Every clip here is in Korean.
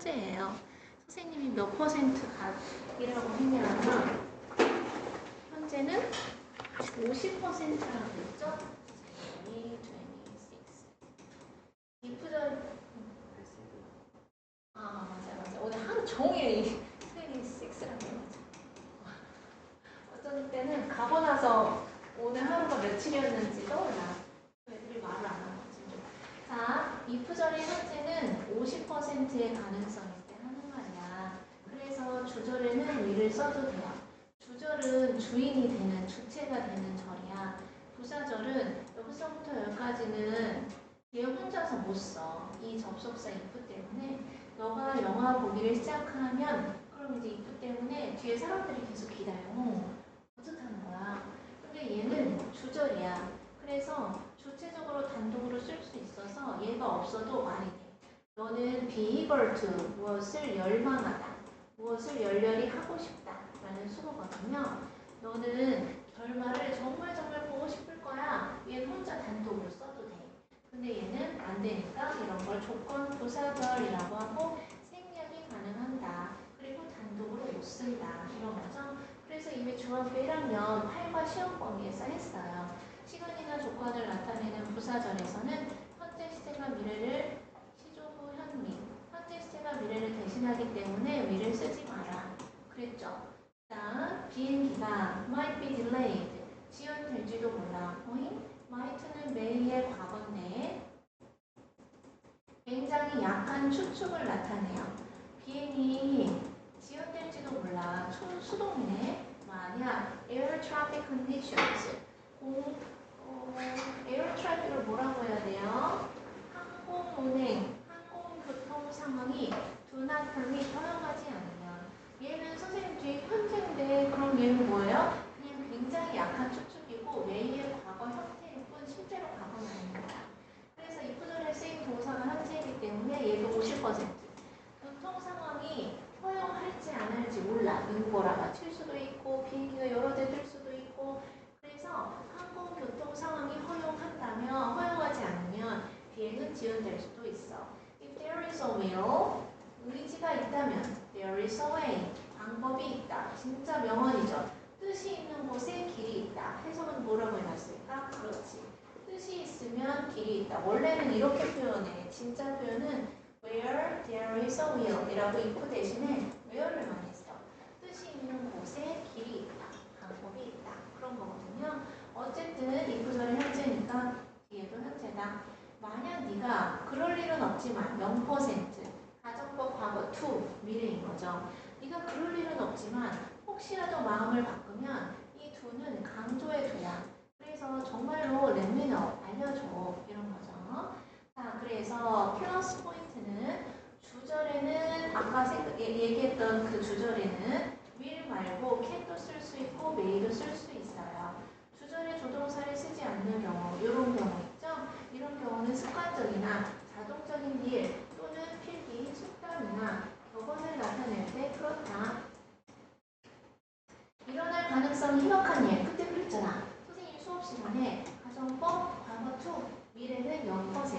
현재예요. 선생님이 몇 퍼센트 각이라고 했냐면 현재는 50%라고 했죠? 26. 이프절 맞아. 오늘 하루 종일 26라고 해가지고 어떤 때는 가고 나서 오늘 하루가 며칠이었는지 떠올라. 애들이 말을 안 하는 거지. 자, 이프절의 현재는 50%의 가능성이 있을 때 하는 말이야. 그래서 주절에는 위를 써도 돼요. 주절은 주인이 되는, 주체가 되는 절이야. 부사절은 여기서부터 여기까지는 얘 혼자서 못 써. 이 접속사 if 때문에 너가 영화 보기를 시작하면 그럼 이제 if 때문에 뒤에 사람들이 계속 기다려. 어떡하는 거야. 근데 얘는 주절이야. 그래서 주체적으로 단독으로 쓸 수 있어서 얘가 없어도 말이 돼. 너는 be eager to 무엇을 열망하다. 무엇을 열렬히 하고 싶다 라는 수거거든요. 너는 결말을 정말 보고 싶을 거야. 얘는 혼자 단독으로 써도 돼. 근데 얘는 안 되니까 이런 걸 조건 부사절이라고 하고 생략이 가능한다. 그리고 단독으로 못 쓴다. 이런 거죠. 그래서 이미 중학교 1학년 8과 시험 범위에서 했어요. 시간이나 조건을 나타내는 부사절에서는 현재 시제가 미래를 시조후 현미 현재 시제가 미래를 대신하기 때문에 위를 쓰지 마라. 그랬죠. 자, 비행기가 might be delayed 지연될지도 몰라. might는 may의 과거인데 굉장히 약한 추측을 나타내요. 비행이 지연될지도 몰라. 수동이네. 만약 air traffic conditions 에어 트래픽을 뭐라고 해야 돼요? 항공교통 상황이 do not permit 허용하지 않으면 얘는 선생님 뒤에 현재인데 그럼 얘는 뭐예요? 그냥 굉장히 약한 추측이고 may의 과거 형태일 뿐 실제로 과거는 아닙니다. 그래서 이프절에 쓰인 동사가 현재이기 때문에 얘도 50% 교통 상황이 허용할지 안 할지 몰라. 응보라가 칠 수도 있고 비행기가 여러 대 뜰 수도 있고 그래서 항공교통 상황이 허용하지 않으면 비행은 지연될 수도 있어. If there is a will, 의지가 있다면 there is a way, 방법이 있다. 진짜 명언이죠. 뜻이 있는 곳에 길이 있다. 해석은 뭐라고 해놨을까? 그렇지. 뜻이 있으면 길이 있다. 원래는 이렇게 표현해. 진짜 표현은 where there is a will 이라고 if 대신에 where를 많이 써. 뜻이 있는 곳에 길이 있다. 방법이 있다. 그런 거거든요. 어쨌든 if절의 현재니까 뒤에도 현재다. 만약 네가 그럴 일은 없지만 0% 가정법 과거 to 미래인 거죠. 네가 그럴 일은 없지만 혹시라도 마음을 바꾸면 이 to는 강조의 to야. 그래서 정말로 let me know 알려줘 이런 거죠. 자, 그래서 플러스 포인트는 주절에는 아까 얘기했던 그 주절에는 will 말고 can도 쓸 수 있고 may도 쓸 수 있어요. 주절에 조동사를 쓰지 않는 경우, 이런 경우 있죠? 이런 경우는 습관적이나 자동적인 일 또는 필기, 속담이나 격언을 나타낼 때 그렇다. 일어날 가능성이 희박한 일, 그때 그랬잖아. 선생님 수업 시간에 가정법, 과거 to, 미래는 0%.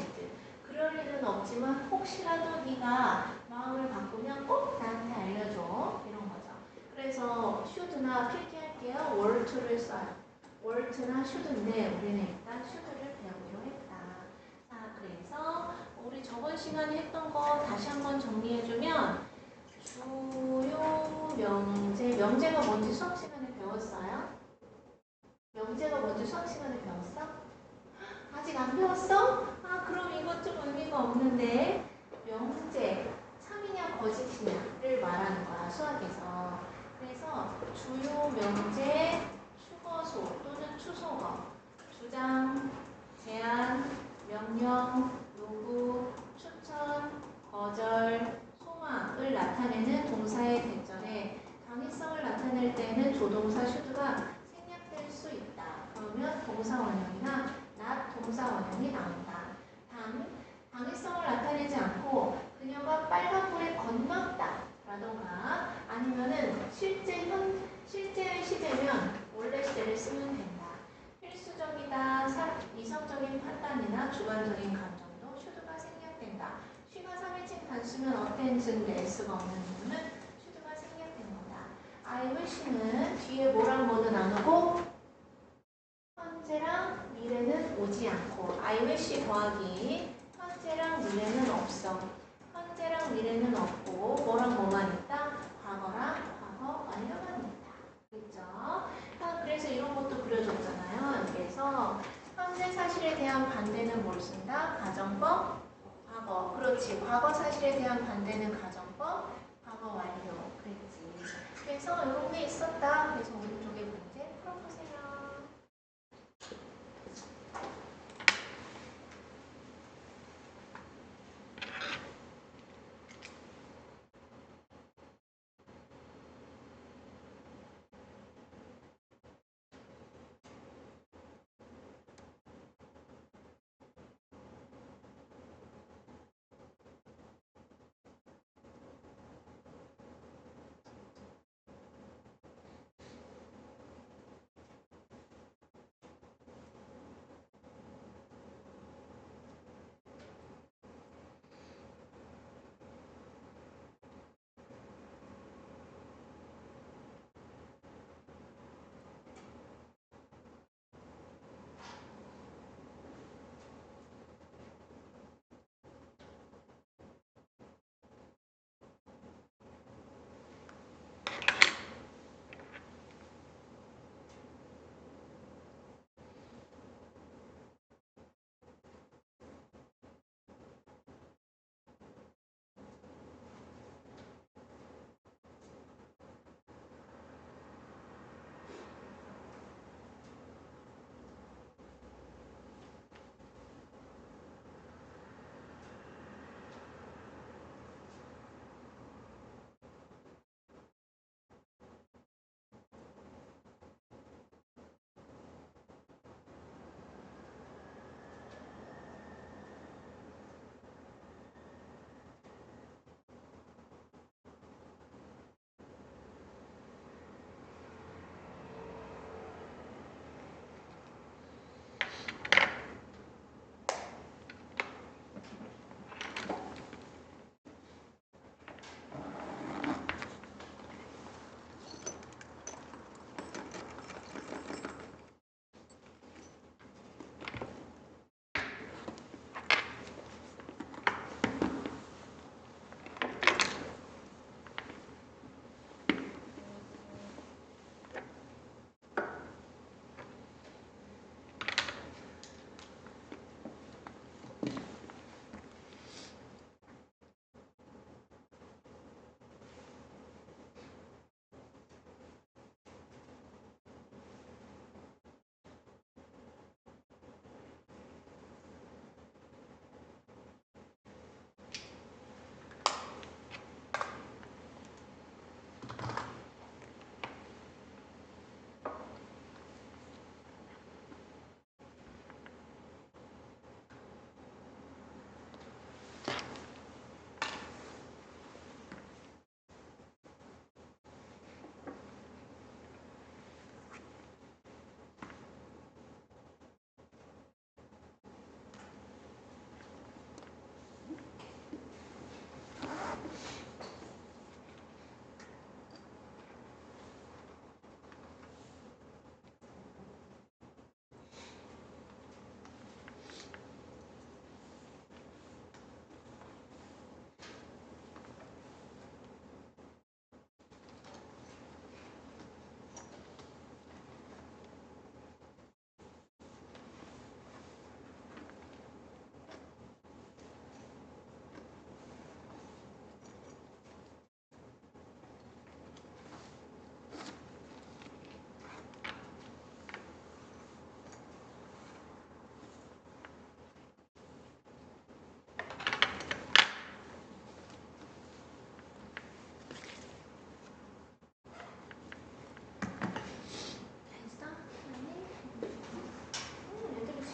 그럴 일은 없지만 혹시라도 네가 마음을 바꾸면 꼭 나한테 알려줘. 이런 거죠. 그래서 should나 필기할게요. were to를 써요. were to나 should인데 우리는 일단 should를 배우기로 했다. 자, 그래서 우리 저번 시간에 했던 거 다시 한번 정리해주면 주요 명제가 뭔지 수업 시간에 배웠어요? 명제가 뭔지 수업 시간에 배웠어? 아직 안 배웠어? 그럼 이것 좀 의미가 없는데 명제, 참이냐 거짓이냐를 말하는 거야 수학에서. 그래서 주요 명제, 추거소 또는 추소거, 주장, 제안, 명령, 요구, 추천, 거절, 소망을 나타내는 동사의 대절에 당위성을 나타낼 때는 조동사 should가 생략될 수 있다. 그러면 동사 원형이나 not 동사 원형이 나온다. 당위성을 나타내지 않고 그녀가 빨간불에 건넜다 라던가 아니면은 실제의 시제면 원래 시제를 쓰면 된다. 필수적이다, 이성적인 판단이나 주관적인 감정도 should가 생략된다. 쉬가 3인칭 단수면 어때? 컨텐츠인데 S가 없는 부분은 shoulds가 생략된 거다. I wish는 뒤에 뭐랑 뭐는 나누고 현재랑 미래는 오지 않고 I wish 더하기 현재랑 미래는 없어. 현재랑 미래는 없고 뭐랑 뭐만 있다? 과거랑 과거 완료만 있다. 그렇죠? 그래서 이런 것도 그려줬잖아요. 여기에서 현재 사실에 대한 반대는 뭘 쓴다? 가정법, 과거. 그렇지. 과거 사실에 대한 반대는 가정법, 과거 완료. 그랬지. 그래서 이런 게 있었다. 그래서 오른쪽에 문제 풀어보세요.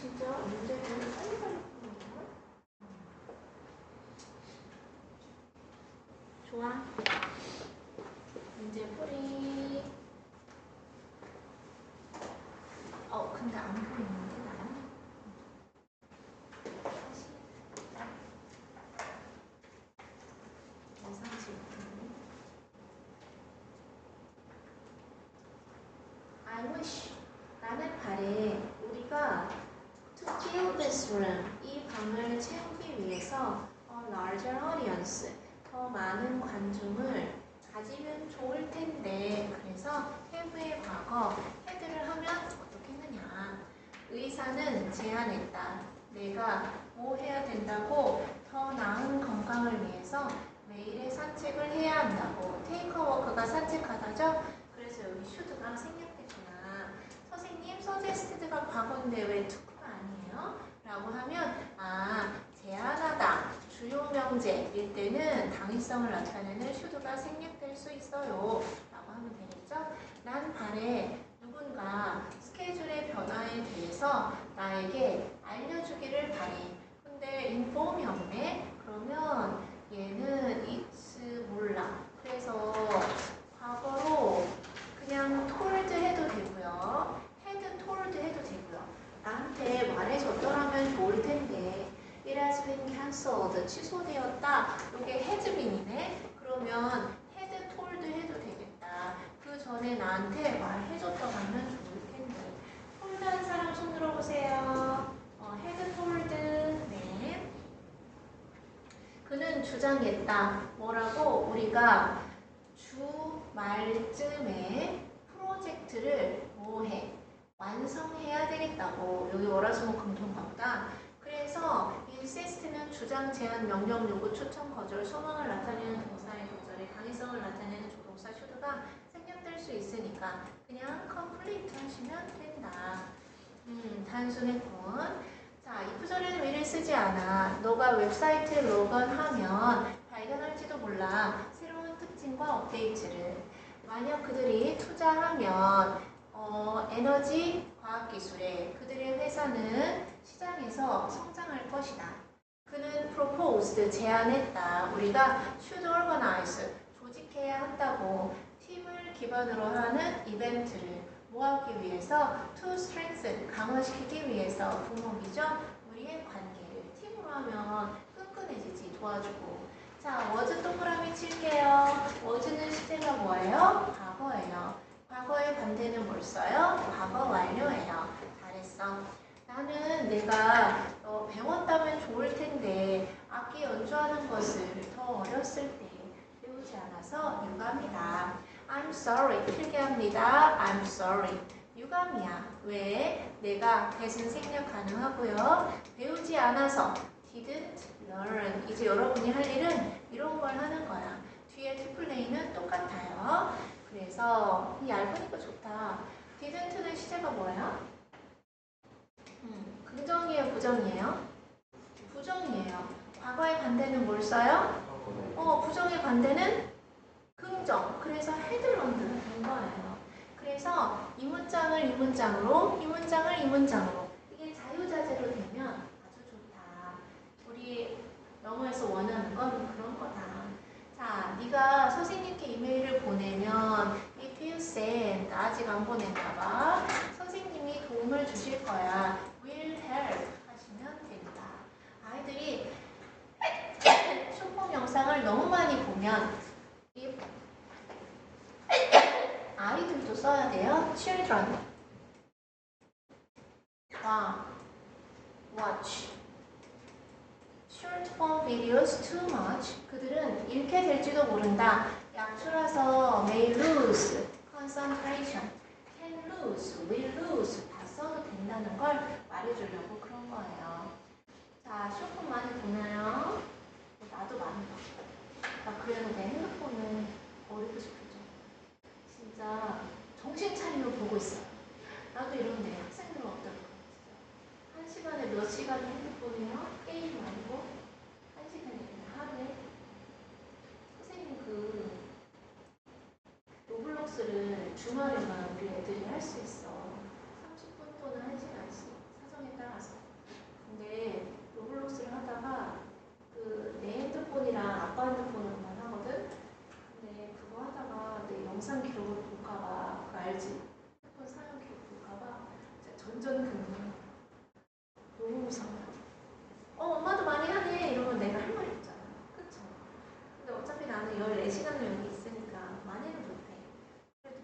진짜 문제를 빨리빨리 푸는구나. 좋아. 문제 풀이. 근데 안 보이는데 나는? 다시. room. 이 방을 채우기 위해서 a larger audience. 더 많은 관중을 가지면 좋을 텐데 그래서 have의 과거 had를 하면 어떻게 했느냐. 의사는 제안했다. 내가 뭐 해야 된다고? 더 나은 건강을 위해서 매일의 산책을 해야 한다고. 테이크 워크가 산책하다죠? 그래서 여기 should가 생략됐구나. 선생님 suggested가 과거인데 왜 to가 아니에요? 라고 하면 제안하다 주요 명제일 때는 당위성을 나타내는 should가 생략될 수 있어요 라고 하면 되겠죠? 난 바래 누군가 스케줄의 변화에 대해서 나에게 알려주기를 바래. 근데 inform이 없네? 그러면 얘는 it's 몰라. 그래서 과거로 그냥 told 해도 되고요. had told 해도 되고요. 나한테 말해줬더라면 좋을 텐데 it has been cancelled. 취소되었다. 이게 has been이네. 그러면 had told 해도 되겠다. 그 전에 나한테 말해줬더라면 좋을 텐데. told 한 사람 손 들어보세요. had told. 네. 그는 주장했다. 뭐라고? 우리가 주말쯤에 프로젝트를 뭐해? 완성해야 되겠다고. 여기 월화수목금토인가 보다. 그래서 insist는 주장, 제안, 명령, 요구, 추천, 거절, 소망을 나타내는 동사의 거절에 강의성을 나타내는 조동사 should가 생략될 수 있으니까 그냥 complete 하시면 된다. 단순했군. 자, 이 구절에는 위를 쓰지 않아. 너가 웹사이트에 로그인하면 발견할지도 몰라. 새로운 특징과 업데이트를. 만약 그들이 투자하면 에너지, 과학기술에 그들의 회사는 시장에서 성장할 것이다. 그는 proposed, 제안했다. 우리가 should organize, 조직해야 한다고. 팀을 기반으로 하는 이벤트를 뭐 하기 위해서? to strengthen, 강화시키기 위해서. 부목이죠? 우리의 관계를. 팀으로 하면 끈끈해지지, 도와주고. 자, was 동그라미 칠게요. was는 시제가 뭐예요? 과거예요. 과거의 반대는 뭘 써요? 과거 완료예요. 잘했어. 나는 내가 배웠다면 좋을 텐데 악기 연주하는 것을 더 어렸을 때 배우지 않아서 유감이다. I'm sorry. 필기합니다. I'm sorry. 유감이야. 왜? 내가 대신 생략 가능하고요. 배우지 않아서 didn't learn. 이제 여러분이 할 일은 이런 걸 하는 거야. 뒤에 to play는 똑같아요. 그래서 이 얇으니까 좋다. didn't는 시제가 뭐예요? 긍정이에요? 부정이에요? 부정이에요. 과거의 반대는 뭘 써요? 부정의 반대는 긍정. 그래서 had learned가 된 거예요. 그래서 이 문장을 이 문장으로, 이 문장을 이 문장으로. 이게 자유자재로 되면 아주 좋다. 우리 영어에서 원하는 건 그런 거다. 자, 네가 선생님께 이메일을 보내면 if you send, 아직 안 보냈나 봐. 선생님이 도움을 주실 거야. will help 하시면 된다. 아이들이 쇼폼 영상을 너무 많이 보면 아이들도 써야 돼요. children. watch. short form videos too much. 그들은 잃게 될지도 모른다. 약초라서 may lose concentration, can lose, will lose 다 써도 된다는 걸 말해주려고 그런 거예요. 자, 쇼폼 많이 보나요? 나도 많이 봐. 나 그래서 내 핸드폰을 버리고 싶어져. 진짜 정신 차리면 보고 있어요. 나도 이런데 학생들은 어떨까? 한 시간에 몇 시간 핸드폰이요? 게임 아니고? 한 시간이면 하루에? 선생님 그 로블록스를 주말에만 우리 애들이 할 수 있어. 30분 또는 1시간씩 사정에 따라서. 근데 로블록스를 하다가 내 핸드폰이랑 아빠 핸드폰으로만 하거든? 근데 그거 하다가 내 영상 기록을 볼까봐, 그거 알지? 핸드폰 사용 기록 볼까봐 전전긍긍. 너무 무서워. 엄마도 많이 하네. 이러면 내가 할 말이 없잖아. 그쵸? 근데 어차피 나는 14시간을 여기 있으니까 많이는 못해. 그래도.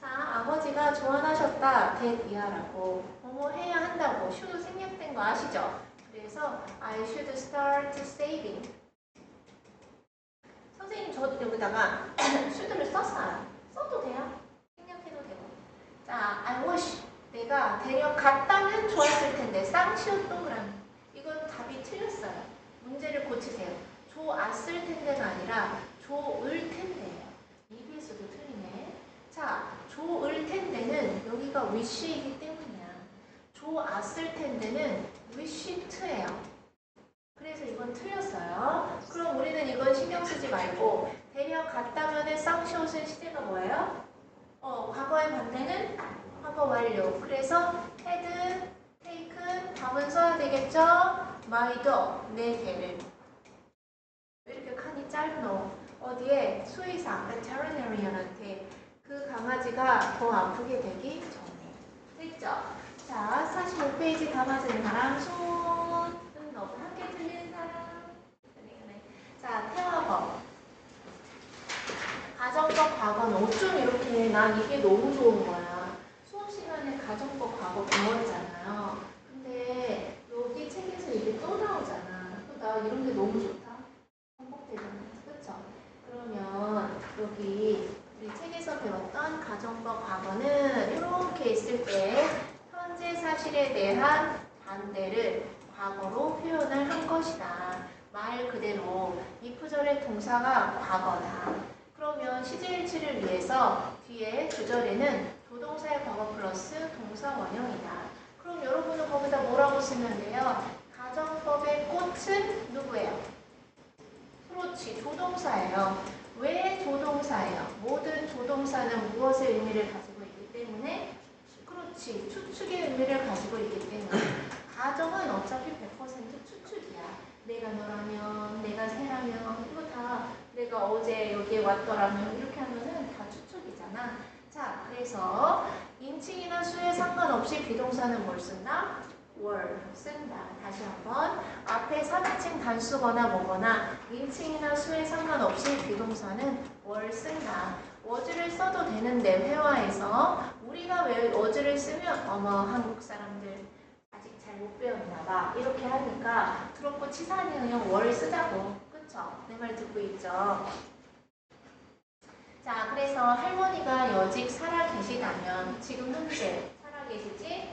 자, 아버지가 조언하셨다. that 이하라고. 뭐뭐 해야 한다고. should 생략된 거 아시죠? 그래서 I should start saving. 선생님 저 여기다가 should를 썼어요. 써도 돼요? 생략해도 되고. 자, I wish. 내가 대략 갔다면 좋았을 텐데. 쌍시옷 동그라미. 이건 답이 틀렸어요. 문제를 고치세요. 좋았을 텐데가 아니라 좋을 텐데예요. EBS도 틀리네. 자, 좋을 텐데는 여기가 wish이기 때문이야. 좋았을 텐데는 wish to예요. 그래서 이건 틀렸어요. 그럼 우리는 이건 신경 쓰지 말고 대략 갔다면의 쌍시옷은 시제가 뭐예요? 과거의 반대는 과거 완료. 그래서 had, taken 답은 써야 되겠죠? my dog, 내 개를. 왜 이렇게 칸이 짧노? 어디에? 수의사, veterinarian한테 그 강아지가 더 아프게 되기 전에. 됐죠? 자, 45페이지 다 맞은 사람 손. 함께 틀리는 사람. 자, 태화법. 가정법 과거는 어쩜 이렇게 난 이게 너무 좋은 거야. 수업 시간에 가정법 과거 배웠잖아요. 근데 여기 책에서 이게 또 나오잖아. 또 나 이런 게 너무 좋다. 반복되잖아. 그쵸? 그러면 여기 우리 책에서 배웠던 가정법 과거는 이렇게 있을 때 현재 사실에 대한 반대를 과거로 표현을 한 것이다. 말 그대로 이프절의 동사가 과거다. 그러면 시제일치를 위해서 뒤에 주절에는 조동사의 과거 플러스 동사 원형이다. 그럼 여러분은 거기다 뭐라고 쓰면 돼요? 가정법의 꽃은 누구예요? 그렇지, 조동사예요. 왜 조동사예요? 모든 조동사는 무엇의 의미를 가지고 있기 때문에? 그렇지, 추측의 의미를 가지고 있기 때문에. 가정은 어차피 100% 추측이야. 내가 너라면, 내가 새라면, 이거 다 내가 어제 여기에 왔더라면 이렇게 하면은 다 추측이잖아. 자, 그래서 인칭이나 수에 상관없이 비동사는 뭘 쓴다? were 쓴다. 다시 한번 앞에 3인칭 단수거나 뭐거나 인칭이나 수에 상관없이 비동사는 were 쓴다. was를 써도 되는데 회화에서 우리가 왜 was를 쓰면 어머 한국 사람들 아직 잘 못 배웠나 봐. 이렇게 하니까 그렇고 치사하면 were 쓰자고. 그쵸? 내 말 듣고 있죠? 자, 그래서 할머니가 여직 살아 계시다면 지금 현재 살아 계시지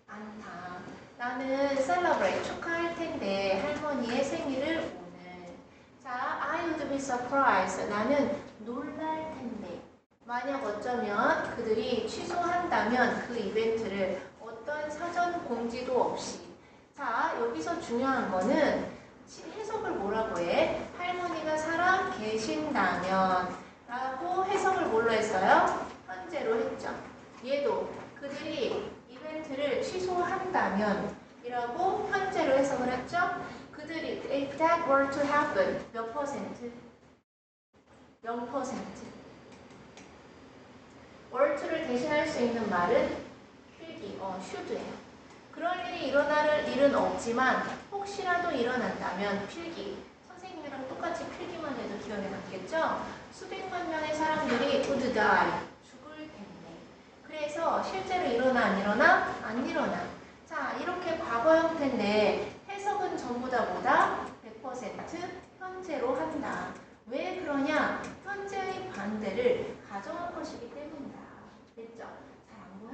않다. 나는 celebrate 축하할 텐데 할머니의 생일을 오늘. 자, I would be surprised. 나는 놀랄 텐데. 만약 어쩌면 그들이 취소한다면 그 이벤트를 어떤 사전 공지도 없이. 자, 여기서 중요한 거는 해석을 뭐라고 해? 할머니가 살아 계신다면 라고 해석을 뭘로 했어요? 현재로 했죠. 얘도 그들이 이벤트를 취소한다면 이라고 현재로 해석을 했죠. 그들이 if that were to happen 몇 퍼센트? 0%. were to를 대신할 수 있는 말은 필기, should예요. 그럴 일이 일어날 일은 없지만 혹시라도 일어난다면 필기. 선생님이랑 똑같이 필기만 해도 기억에 남겠죠? 수백만 명의 사람들이 would die. 죽을 텐데. 그래서 실제로 일어나 안 일어나? 안 일어나. 자, 이렇게 과거 형태인데 해석은 전부 다 뭐다? 100% 현재로 한다. 왜 그러냐? 현재의 반대를 가정한 것이기 때문이다. 됐죠? 잘 안 보여?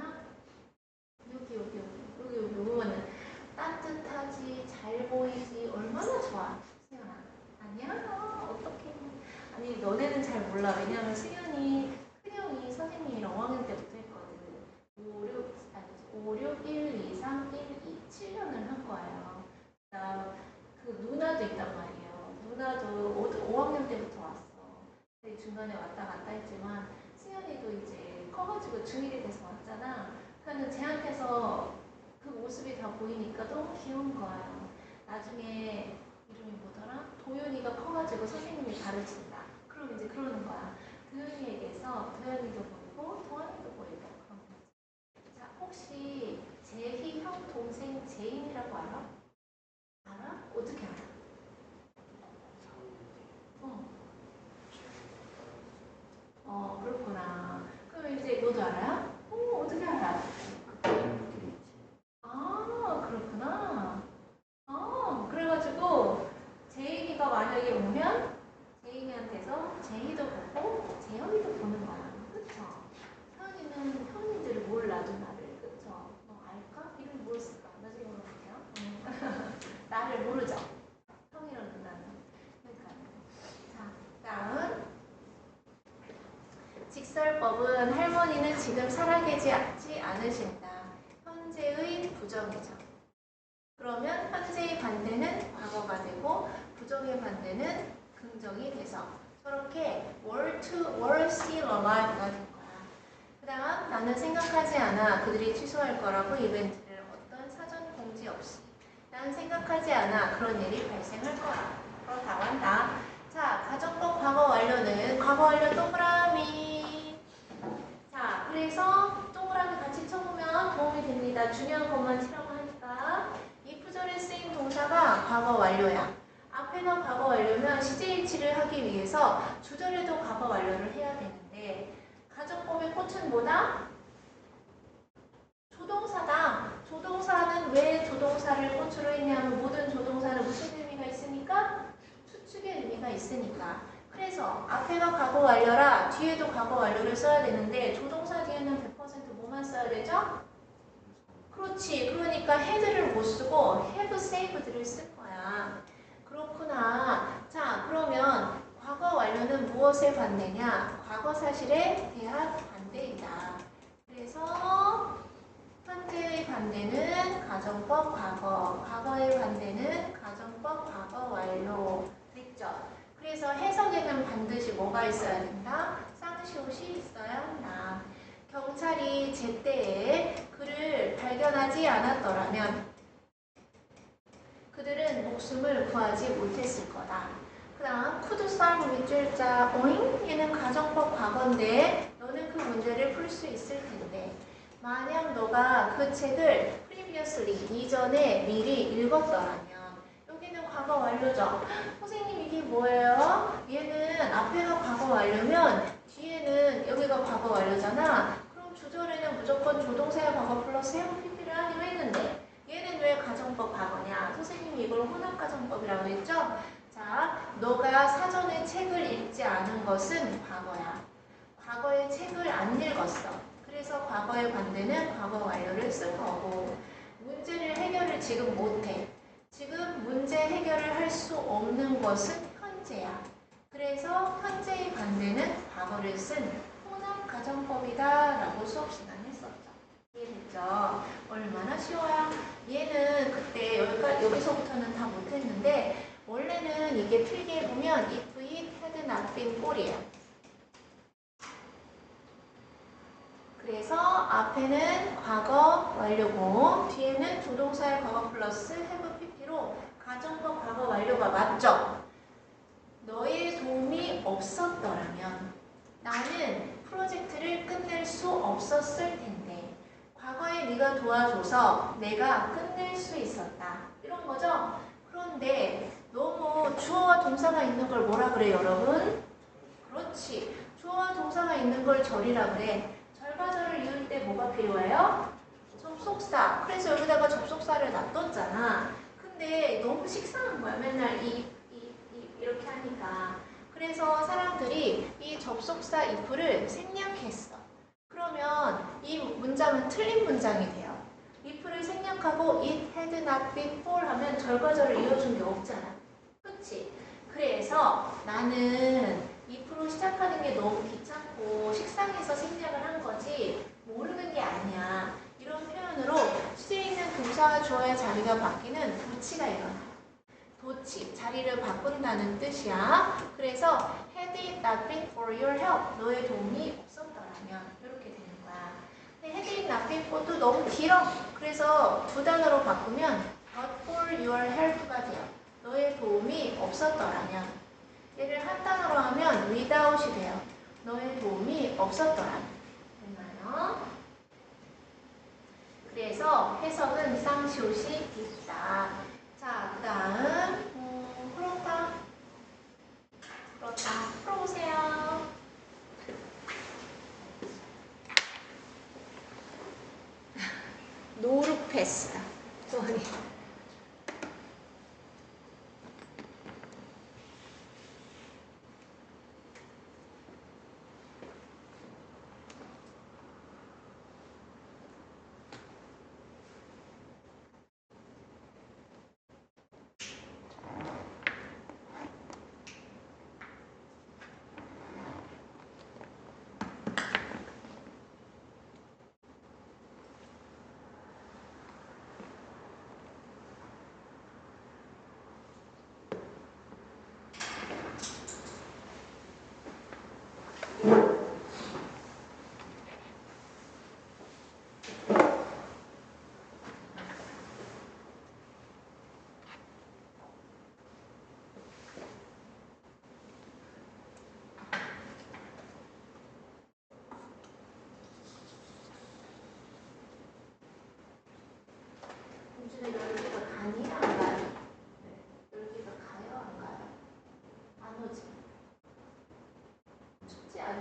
여기 보면은 따뜻하지, 잘 보이지, 얼마나 좋아. 수연아. 아니야? 어떡해. 아니, 너네는 잘 몰라. 왜냐면 수연이, 큰형이 선생님이랑 5학년 때부터 했거든. 5, 6, 1, 2, 3, 1, 2, 7년을 한 거예요. 나 그 누나도 있단 말이에요. 누나도 5학년 때부터 왔어. 중간에 왔다 갔다 했지만 수연이도 이제 커가지고 중1이 돼서 왔잖아. 그러니까 쟤한테서 그 모습이 다 보이니까 너무 귀여운 거예요. 나중에 이름이 뭐더라? 도윤이가 커가지고 선생님이 가르친다. 그럼 이제 그러는 거야. 도윤이에게서 도윤이도 보이고 도원이도 보이고 그런 거지. 자, 혹시 재희 형 동생 재인이라고 알아? 알아? 어떻게 알아? 그렇구나. 그럼 이제 너도 알아요? 어떻게 알아? 그래서 제이도 보고 재현이도 보는 거야. 그쵸? 현이들을 몰라도 나를. 그쵸? 너 알까? 이름 뭐였을까? 나중에 물어볼게요. 나를 모르죠? 형이랑 누나는. 그러니까. 자, 다음. 직설법은 할머니는 지금 살아계지 않으신다. 현재의 부정이죠. 그러면 현재의 반대는 과거가 되고 부정의 반대는 긍정이 돼서 저렇게 were still alive가 된 거야. 그 다음 나는 생각하지 않아. 그들이 취소할 거라고 이벤트를 어떤 사전 공지 없이. 난 생각하지 않아. 그런 일이 발생할 거라. 그렇다고 한다. 자, 가정법 과거 완료는 과거 완료 동그라미. 자, 그래서 동그라미 같이 쳐보면 도움이 됩니다. 중요한 것만 치라고 하니까. 이 구절에 쓰인 동사가 과거 완료야. 앞에가 과거 완료면 CJH를 하기 위해서 주절에도 과거 완료를 해야 되는데 가정법의 꽃은 뭐다? 조동사다. 조동사는 왜 조동사를 꽃으로 했냐면 모든 조동사는 무슨 의미가 있으니까? 추측의 의미가 있으니까. 그래서 앞에가 과거 완료라 뒤에도 과거 완료를 써야 되는데 조동사 뒤에는 100% 뭐만 써야 되죠? 그렇지. 그러니까 had를 못 쓰고 have saved를 쓸 거야. 그렇구나. 자, 그러면 과거 완료는 무엇의 반대냐? 과거 사실에 대한 반대이다. 그래서 현재의 반대는 가정법 과거, 과거의 반대는 가정법 과거 완료. 됐죠? 그래서 해석에는 반드시 뭐가 있어야 된다? 쌍시옷이 있어야 한다. 경찰이 제때에 그를 발견하지 않았더라면 그들은 목숨을 구하지 못했을 거다. 그 다음 could solve 윗줄자 오잉? 얘는 가정법 과거인데 너는 그 문제를 풀 수 있을 텐데 만약 너가 그 책을 previously 이전에 미리 읽었더라면 여기는 과거 완료죠. 선생님 이게 뭐예요? 얘는 앞에가 과거 완료면 뒤에는 여기가 과거 완료잖아. 그럼 주절에는 무조건 조동사의 과거 플러스 have pp를 하기로 했는데 얘는 왜 가정법 과거냐? 선생님이 이걸 혼합가정법이라고 했죠? 자, 너가 사전에 책을 읽지 않은 것은 과거야. 과거에 책을 안 읽었어. 그래서 과거의 반대는 과거 완료를 쓴 거고 문제를 해결을 지금 못해. 지금 문제 해결을 할 수 없는 것은 현재야. 그래서 현재의 반대는 과거를 쓴 혼합가정법이다 라고 수업 시간에 했었죠. 이해됐죠? 얼마나 쉬워요? 얘는 그때 여기서부터는 다 못했는데 원래는 이게 필기해 보면 if it had not been 꼴이에요. 그래서 앞에는 과거 완료고 뒤에는 조동사의 과거 플러스 have pp로 가정법 과거 완료가 맞죠? 너의 도움이 없었더라면 나는 프로젝트를 끝낼 수 없었을 텐데 과거에 네가 도와줘서 내가 끝낼 수 있었다. 이런 거죠? 그런데 너무 주어와 동사가 있는 걸 뭐라 그래 여러분? 그렇지. 주어와 동사가 있는 걸 절이라 그래. 절과절을 이을 때 뭐가 필요해요? 접속사. 그래서 여기다가 접속사를 놔뒀잖아. 근데 너무 식상한 거야. 맨날 이렇게 하니까. 그래서 사람들이 이 접속사 if를 생략했어. 그러면 이 문장은 틀린 문장이 돼요. if를 생략하고 it had not been for 하면 절과절을 이어준 게 없잖아. 그치? 그래서 나는 if로 시작하는 게 너무 귀찮고 식상해서 생략을 한 거지 모르는 게 아니야. 이런 표현으로 시제에 있는 동사와 주어의 자리가 바뀌는 도치가 일어나요. 도치, 자리를 바꾼다는 뜻이야. 그래서 had it not been for your help, 너의 도움이 없었더라면 이렇게 되는 거야. 근데 had it not been for도 너무 길어. 그래서 두 단어로 바꾸면 but for your help가 돼요. 너의 도움이 없었더라면. 얘를 한 단어로 하면 without이 돼요. 너의 도움이 없었더라면. 됐나요? 그래서 해석은 쌍시옷이 있다. 자, 그 다음 그렇다. 풀어보세요. 노루패스다. 소리.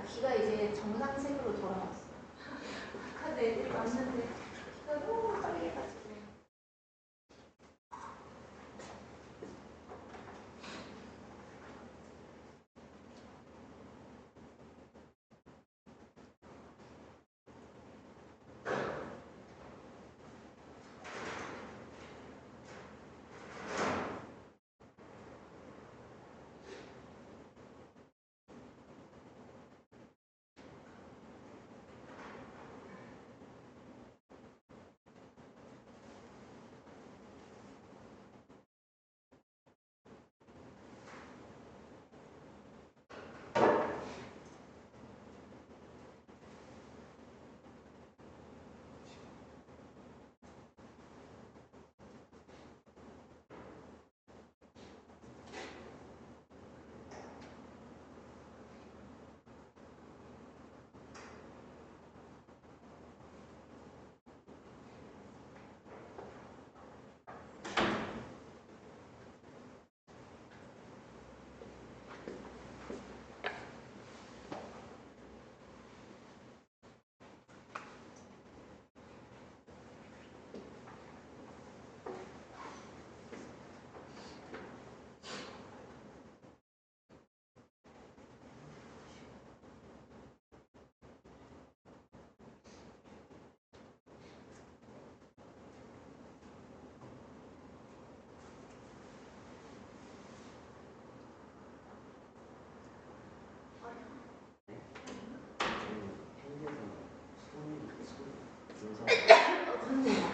귀가 이제 정상색으로 돌아왔어. 아까 애들이 왔는데 귀가 너무 빨개가지고. 건네요.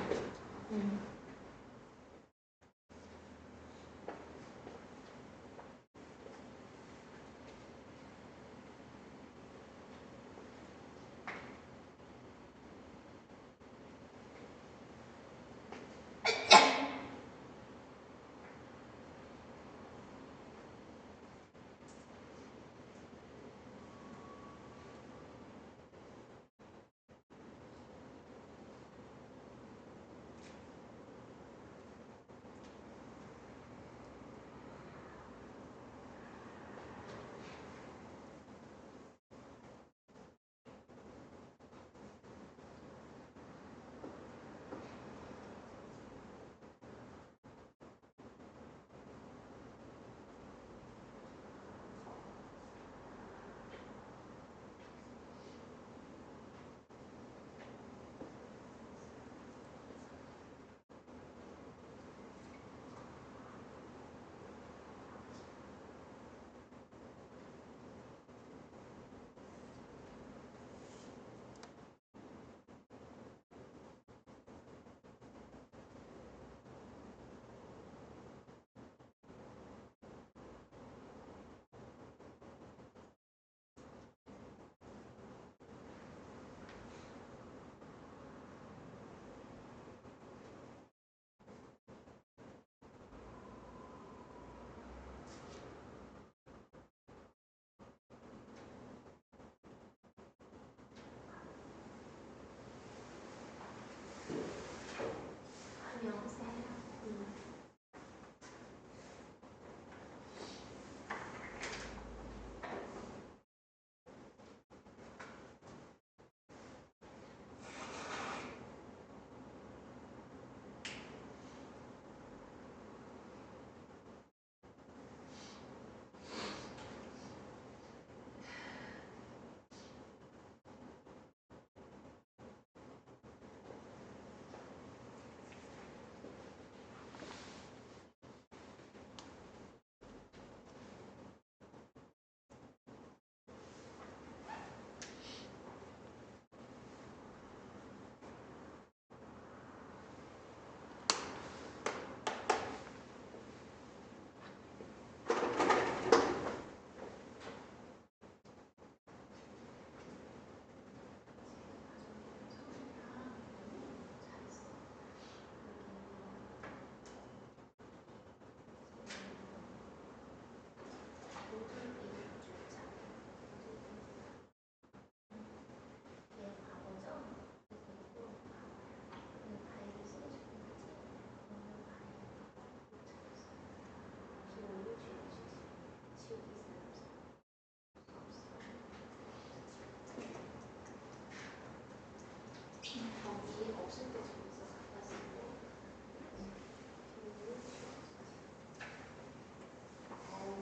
없을 때 저기서 갖다 쓰고.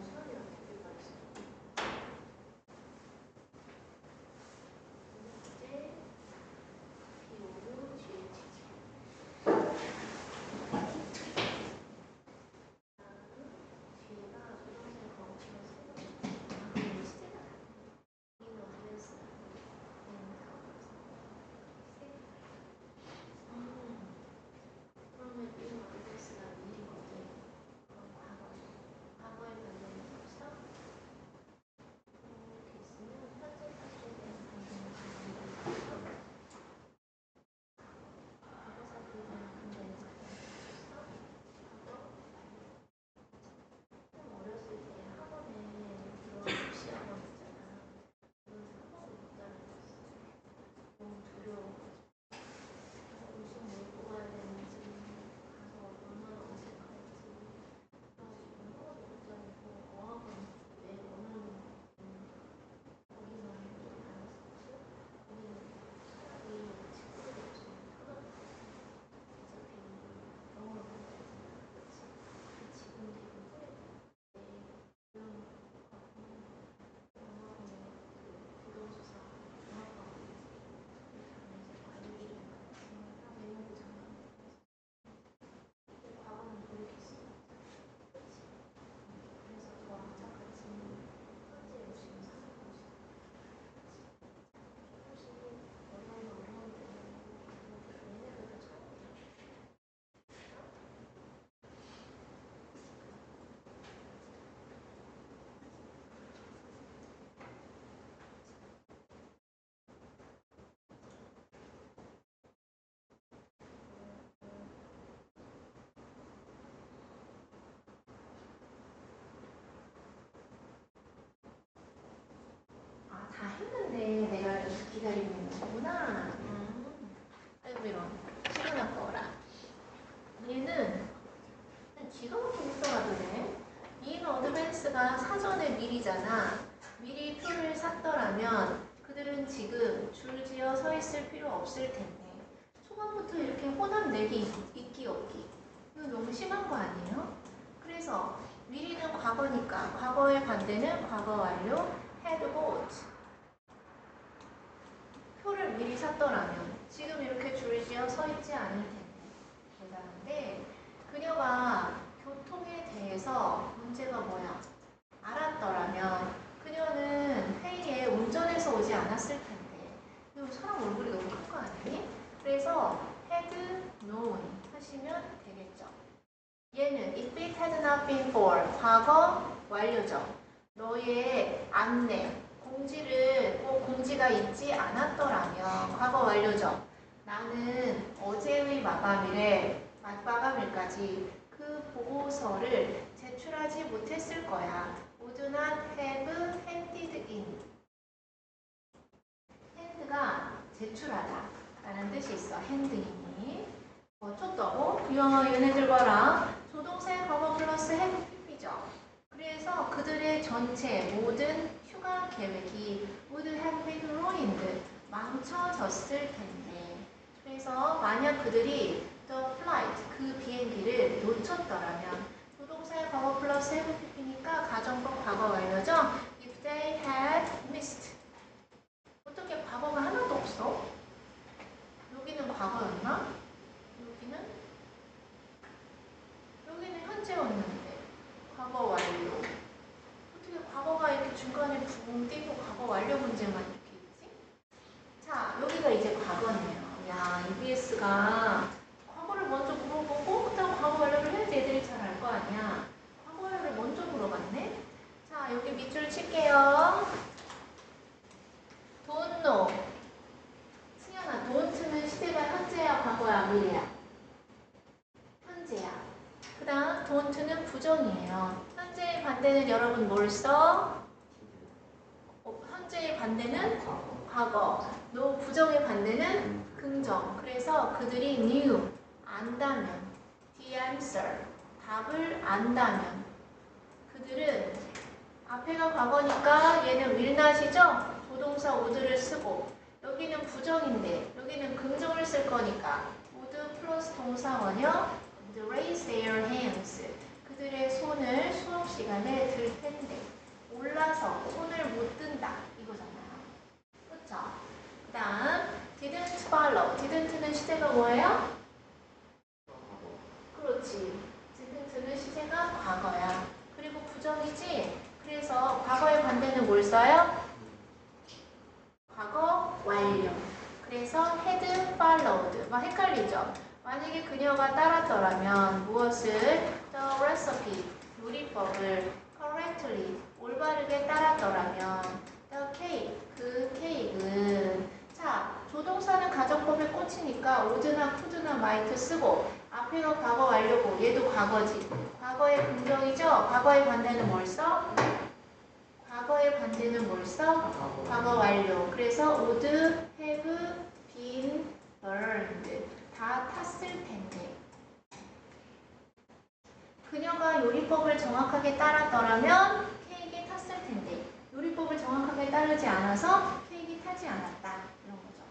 수학이랑 되게 많이 써. 이제 비오는 GHG. 뒤에가 조동생 거꾸로 쓰고. 이거 시제가 이거 어드밴스. 그러면 이거 어드밴스가 미리거든. 그럼 과거에 반대는 없어? 이렇게 있으면 현재 사실에 대한 반대는 과거 사실에 대한 반대는 없어? 좀 어렸을 때 학원에 그런 시험을 있잖아. 그래서 한 번도 못 따라했어. 너무 두려워. 음식 뭘 뽑아야 되는지, 가서 얼마나 어색할지. 그래가지고 한 번도 못 따라했고, 어학은 왜 원하는 거기만 좀 다녔었지. 거기는 차라리 친구들이 없으면 편하거든. 어차피 영어를 못하잖아. 그치? 지금 되게 후회돼. 이런 거 하고, 영어학원에 그 부동수사 영어학원 이렇게 하면서 관리를 좀 받았으면 다 외우고 장난을 근데 과거는 돌이킬 수가 없잖아. 그치? 그래서 더 악착같이 현재 열심히 살아보고 싶어. 그치? 조금씩 어려운 대로 얘네들도 처음이야. 아, 다 했는데 내가 여기서 기다리고 있는 거구나. 아이고 이런 시간 아까워라. 얘는 기가 막히게 써놔도네. 인 어드밴스가 사전에 미리잖아. 미리 표를 샀더라면 그들은 지금 줄지어 서 있을 필요 없을 텐데 초반부터 이렇게 호남내기 있기 없기 이거 너무 심한 거 아니에요? 그래서 미리는 과거니까 과거의 반대는 과거 완료 had bought. 표를 미리 샀더라면 지금 이렇게 줄지어 서 있지 않을 텐데 대단한데 그녀가 교통에 대해서 문제가 뭐야? 알았더라면 그녀는 회의에 운전해서 오지 않았을 텐데 이거 사람 얼굴이 너무 큰 거 아니니? 그래서 had known 하시면 되겠죠. 얘는 if it had not been for 과거 완료죠. 너의 안내 공지를 꼭 공지가 있지 않았더라면 과거 완료죠. 나는 어제의 마감일까지 그 보고서를 제출하지 못했을 거야. would not have handed in. hand가 제출하다 라는 뜻이 있어. hand in이. 쳤다고? 이야 얘네들 봐라. 조동사의 과거 플러스 have pp죠. 그래서 그들의 전체 모든 휴가 계획이 would have been ruined. 망쳐졌을 텐데. 그래서 만약 그들이 the flight 그 비행기를 놓쳤더라면 조동사의 과거 플러스 have pp니까 가정법 과거 완료죠. If they had missed. 어떻게 과거가 하나도 없어? 여기는 과거였나? 여기는 현재였는데 과거 완료. 어떻게 과거가 이렇게 중간에 붕 띄고 과거 완료 문제만 이렇게 있지? 자, 여기가 이제 과거네요. 야, EBS가 과거를 먼저 물어보고 그다음 과거 완료를 해야지 애들이 잘 알 거 아니야. 과거 완료를 먼저 물어봤네. 자, 여기 밑줄 칠게요. Don't know. 승현아, don't는 시제가 현재야, 과거야, 미래야? 현재야. 그 다음 don't는 부정이에요. 현재의 반대는 여러분 뭘 써? 현재의 반대는 과거. no 부정의 반대는 긍정. 그래서 그들이 knew 안다면 the answer 답을 안다면 그들은 앞에가 과거니까 얘는 will not이죠? 조동사 would를 쓰고 여기는 부정인데 여기는 긍정을 쓸 거니까 would 플러스 동사 원형 would raise their hands. 그들의 손을 수업 시간에 들 텐데. 올라서 손을 못 든다. 이거잖아요. 그쵸? 그 다음 didn't follow. didn't는 시제가 뭐예요? 그렇지. didn't는 시제가 과거야. 그리고 부정이지? 그래서 과거의 반대는 뭘 써요? 과거 완료. 그래서 had followed. 막 헷갈리죠? 만약에 그녀가 따랐더라면 무엇을? The recipe. 요리법을 correctly. 올바르게 따랐더라면 the cake. 그 케이크는 자, 조동사는 가정법에 꽂히니까 would나 could나 might 쓰고 앞에가 과거 완료고 얘도 과거지. 과거의 긍정이죠? 과거의 반대는 뭘 써? 과거의 반대는 뭘 써? 과거 완료. 그래서 would have been burned. 다 탔을 텐데. 그녀가 요리법을 정확하게 따랐더라면 케이크에 탔을 텐데. 요리법을 정확하게 따르지 않아서 케이크 타지 않았다. 이런 거죠.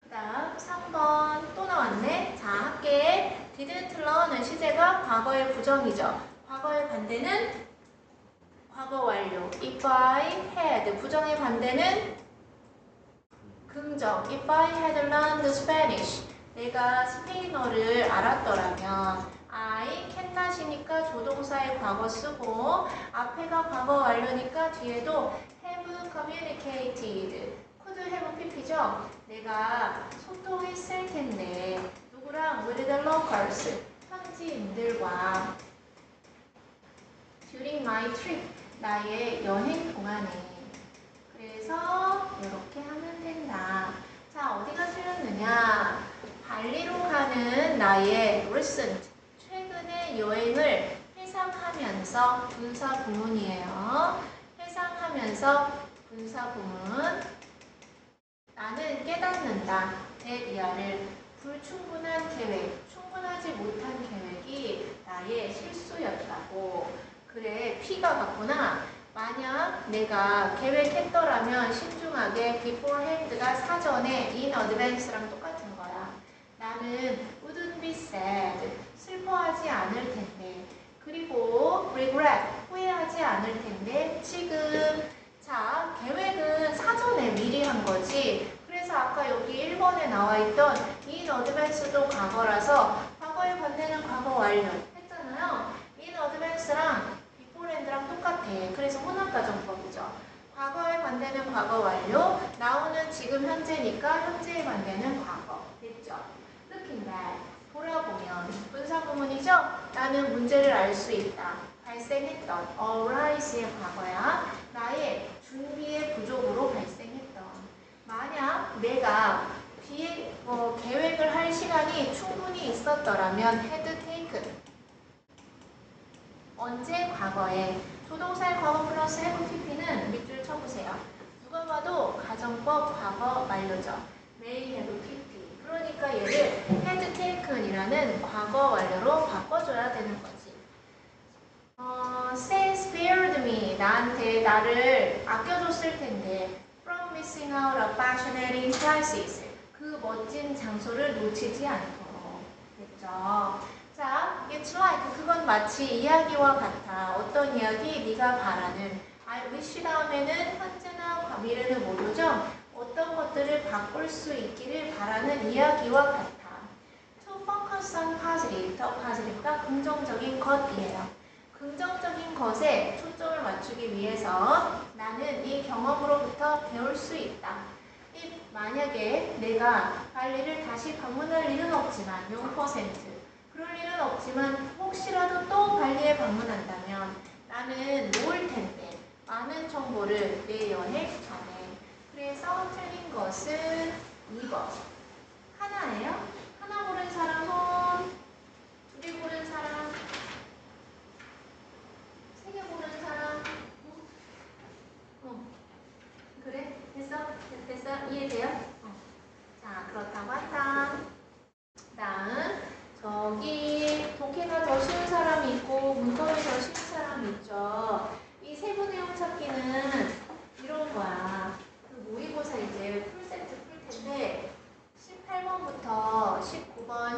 그 다음 3번 또 나왔네. 자, 할게. didn't learn은 시제가 과거의 부정이죠. 과거의 반대는 과거 완료. If I had. 부정의 반대는 긍정. If I had learned Spanish. 내가 스페인어를 알았더라면 I cannot이니까 조동사의 과거 쓰고 앞에가 과거 완료니까 뒤에도 have communicated. could have pp죠. 내가 소통했을 텐데 누구랑? with the locals. 현지인들과 during my trip. 나의 여행 동안에. 그래서 이렇게 하면 된다. 자, 어디가 틀렸느냐? 발리로 가는 나의 recent, 최근의 여행을 회상하면서 분사 부문이에요. 회상하면서 분사 부문. 나는 깨닫는다. 대비아를 불충분한 계획, 충분하지 못한 계획이 나의 실수였다고. 그래, P가 같구나. 만약 내가 계획했더라면 신중하게 beforehand가 사전에 in advance랑 똑같은 거야. 나는 wouldn't be sad. 슬퍼하지 않을 텐데. 그리고 regret. 후회하지 않을 텐데. 지금. 자, 계획은 사전에 미리 한 거지. 그래서 아까 여기 1번에 나와 있던 in advance도 과거라서 과거의 반대는 과거 완료 했잖아요. in advance랑 beforehand랑 똑같아. 그래서 혼합가정법이죠. 과거의 반대는 과거 완료. 나오는 지금 현재니까 현재의 반대는 과거. 됐죠? Looking back. 돌아보면 분사구문이죠? 나는 문제를 알 수 있다. 발생했던 arise의 과거야. 나의 준비의 부족으로 발생했던. 만약 내가 계획을 할 시간이 충분히 있었더라면 had taken. 언제? 과거에. 조동사의 과거 플러스 have pp는 밑줄 쳐보세요. 누가 봐도 가정법 과거 완료죠. may have pp. 그러니까 얘를 had taken이라는 과거 완료로 바꿔줘야 되는 거지. say spared me. 나한테 나를 아껴줬을 텐데 from missing out a fascinating crisis. 그 멋진 장소를 놓치지 않도록. 됐죠? 자, it's like. 그건 마치 이야기와 같아. 어떤 이야기? 네가 바라는. I wish 다음에는 현재나 미래는 모르죠? 어떤 것들을 바꿀 수 있기를 바라는 이야기와 같아. To focus on positive. 더 positive가 긍정적인 것이에요. 긍정적인 것에 초점을 맞추기 위해서 나는 이 경험으로부터 배울 수 있다. 만약에 내가 발리를 다시 방문할 일은 없지만 0%. 그럴 일은 없지만 혹시라도 또 발리에 방문한다면 나는 모을 텐데 많은 정보를 내 여행 전에. 그래서 틀린 것은 2번. 하나예요? 하나 고른 사람 손. 2개 고른 사람. 3개 고른 사람. 그래? 됐어? 됐어? 이해돼요? 자, 그렇다고 한다. 다음 저기 독해가 더 쉬운 사람이 있고 문법이 더 쉬운 사람이 있죠. 이 세부 내용 찾기는 이런 거야. 그 모의고사 이제 풀세트 풀 텐데 18번부터 19번,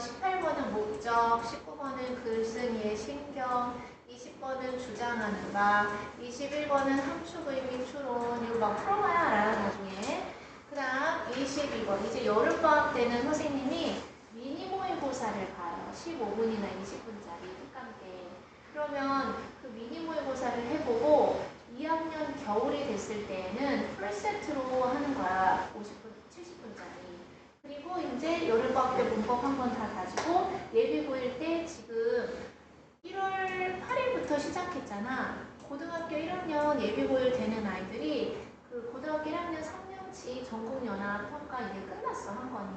21번은 함축의 미추론. 이거 막 풀어봐야 알아요, 나중에. 그 다음 22번. 이제 여름방학 때는 선생님이 미니 모의고사를 봐요. 15분이나 20분짜리 특강때. 그러면 그 미니 모의고사를 해보고 2학년 겨울이 됐을 때에는 풀세트로 하는 거야. 50분, 70분짜리. 그리고 이제 여름방학 때 문법 한 번 다 가지고 예비고일 때 지금 1월 8일부터 시작했잖아. 고등학교 1학년 예비고일 되는 아이들이 그 고등학교 1학년 3년치 전국연합 평가 이제 끝났어, 한 번이.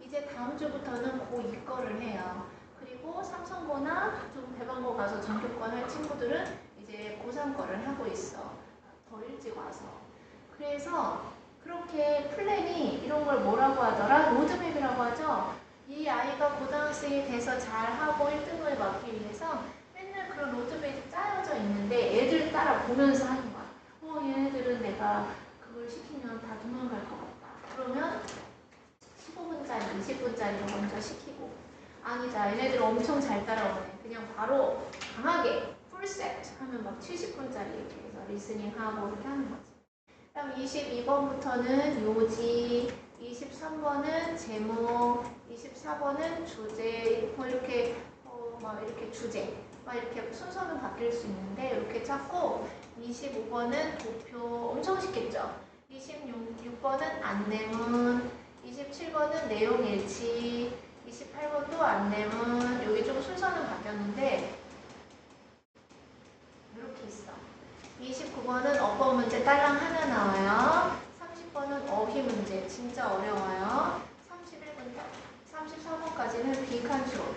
이제 다음 주부터는 고2 거를 해요. 그리고 삼성고나 좀 대방고 가서 전교권 할 친구들은 이제 고3 거를 하고 있어. 더 일찍 와서. 그래서 그렇게 플랜이 이런 걸 뭐라고 하더라? 로드맵이라고 하죠? 이 아이가 고등학생이 돼서 잘하고 1등을 맡기 위해서 맨날 그런 로드맵이 짜여져 있는데 애들 따라 보면서 하는 거야. 얘네들은 내가 그걸 시키면 다 도망갈 것 같다. 그러면 15분짜리, 20분짜리로 먼저 시키고, 아니다, 얘네들 엄청 잘 따라오네. 그냥 바로 강하게 풀세트 하면 막 70분짜리 이렇게 해서 리스닝하고 이렇게 하는 거지. 그다음 22번부터는 요지, 23번은 제목, 24번은 주제, 뭐 이렇게 막 이렇게 주제, 막 이렇게 순서는 바뀔 수 있는데 이렇게 찾고, 25번은 도표, 엄청 쉽겠죠? 26번은 안내문, 27번은 내용 일치, 28번도 안내문. 여기 좀 순서는 바뀌었는데 이렇게 있어. 29번은 어법 문제 딸랑 하나 나와요. 30번은 어휘 문제 진짜 어려워요. 31번부터 34번까지는 빈칸수.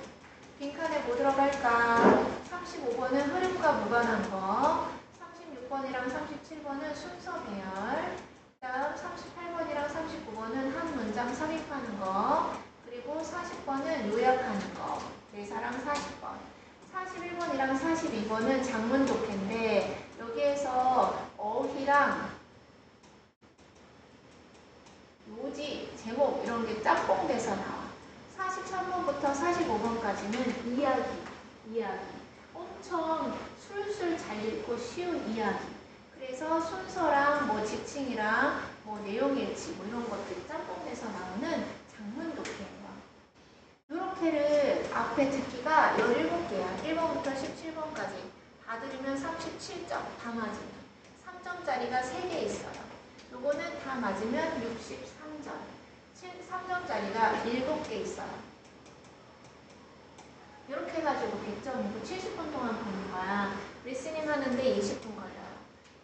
빈칸에 뭐 들어갈까? 35번은 흐름과 무관한 거, 36번이랑 37번은 순서 배열, 그 다음 38번이랑 39번은 한 문장 삽입하는 거, 그리고 40번은 요약하는 거, 대사랑 40번. 41번이랑 42번은 장문 독해인데 여기에서 어휘랑 요지, 제목 이런 게 짬뽕돼서 나와. 43번부터 45번까지는 이야기. 엄청 술술 잘 읽고 쉬운 이야기. 그래서 순서랑 뭐 지칭이랑 뭐 내용 일치 뭐 이런 것들이 짬뽕돼서 나오는 장문 독해예요. 요렇게를 앞에 듣기가 17개야. 1번부터 17번까지. 다 들으면 37점. 다 맞으면. 3점짜리가 3개 있어요. 요거는 다 맞으면 63점. 3점짜리가 7개 있어요. 이렇게 해가지고 100점이고 70분 동안 보는 거야. 리스닝 하는데 20분 걸려요.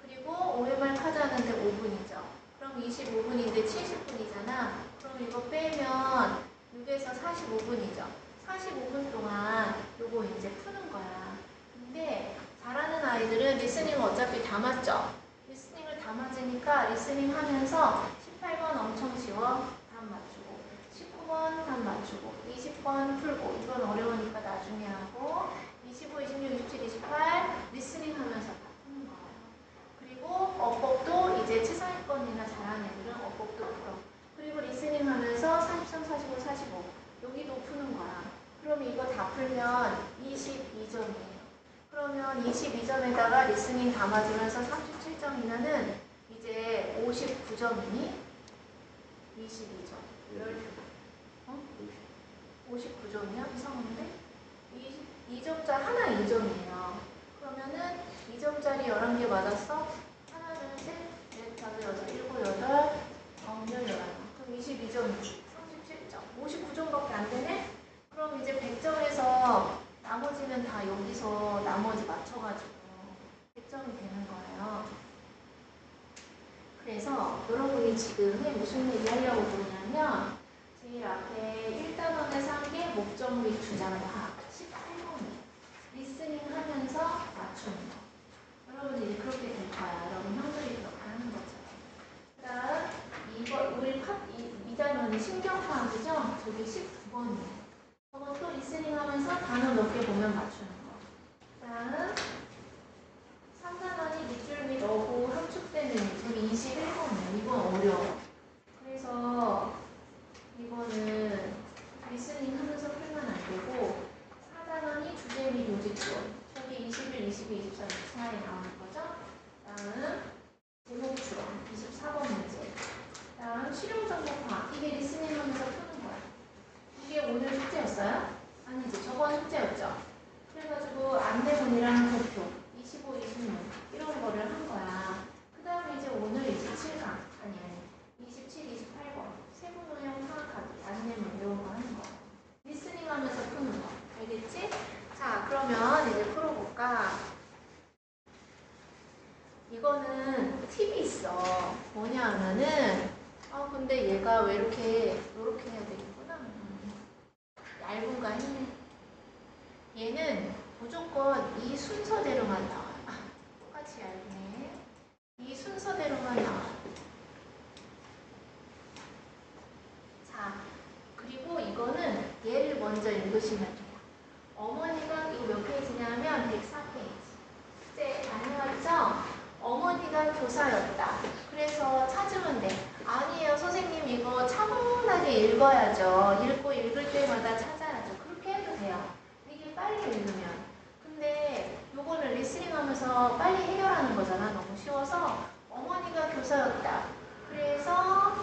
그리고 OMR 카드 하는데 5분이죠. 그럼 25분인데 70분이잖아. 그럼 이거 빼면 6에서 45분이죠. 45분 동안 요거 이제 푸는 거야. 근데 잘하는 아이들은 리스닝 어차피 다 맞죠? 리스닝을 다 맞으니까 리스닝 하면서 18번 엄청 쉬워. 답 맞추고 19번 답 맞추고 20번 풀고, 이건 어려우니까 나중에 하고, 25, 26, 27, 28 리스닝 하면서 다 푸는 거예요. 그리고 어법도 이제 최상위권이나 잘하는 애들은 어법도 풀어. 그리고 리스닝 하면서 43, 45, 45 여기도 푸는 거야. 그럼 이거 다 풀면 22점이에요. 그러면 22점에다가 리스닝 다 맞으면서 37점이면은 이제 59점이니? 22점. 59점이야? 이상한데? 2점짜리 하나 2점이에요. 그러면은 2점짜리 11개 맞았어? 하나, 둘, 셋, 넷, 다섯, 여섯, 일곱, 여덟, 아홉, 열, 열하나. 그럼 22점이지. 37점. 59점밖에 안 되네? 그럼 이제 100점에서 나머지는 다 여기서 나머지 맞춰가지고 100점이 되는 거예요. 그래서 여러분이 지금 무슨 얘기 하려고 그러냐면, 제일 앞에 1단원에서 한 게 목적 및 주장 파악. 18번이에요. 리스닝 하면서 맞추는 거. 여러분이 이제 그렇게 될 거야. 여러분 형들이 그렇게 하는 것처럼. 그 다음, 우리 2단원이 신경파악이죠? 저게 19번이에요. 저것도 리스닝 하면서 단어 몇 개 보면 맞추는 거. 그 다음, 3단원이 밑줄 및 어구 함축되는 저기 21번이에요. 이건 어려워. 그래서 이거는 리스닝 하면서 풀면 안 되고, 4단원이 주제 및 요지론. 저기 21, 22, 23, 24에 나오는 거죠. 근데 얘가 왜 이렇게 해야 되겠구나. 얇은가 했네. 얘는 무조건 이 순서대로만 나와요. 똑같이 얇네. 이 순서대로만 나와요. 자, 그리고 이거는 얘를 먼저 읽으시면 돼요. 어머니가 이거 몇 페이지냐면 104페이지. 숙제 안 해왔죠? 어머니가 교사였다. 그래서 찾으면 돼. 아니에요. 선생님 이거 차분하게 읽어야죠. 읽고 읽을 때마다 찾아야죠. 그렇게 해도 돼요. 되게 빨리 읽으면. 근데 요거는 리스닝 하면서 빨리 해결하는 거잖아. 너무 쉬워서 어머니가 교사였다. 그래서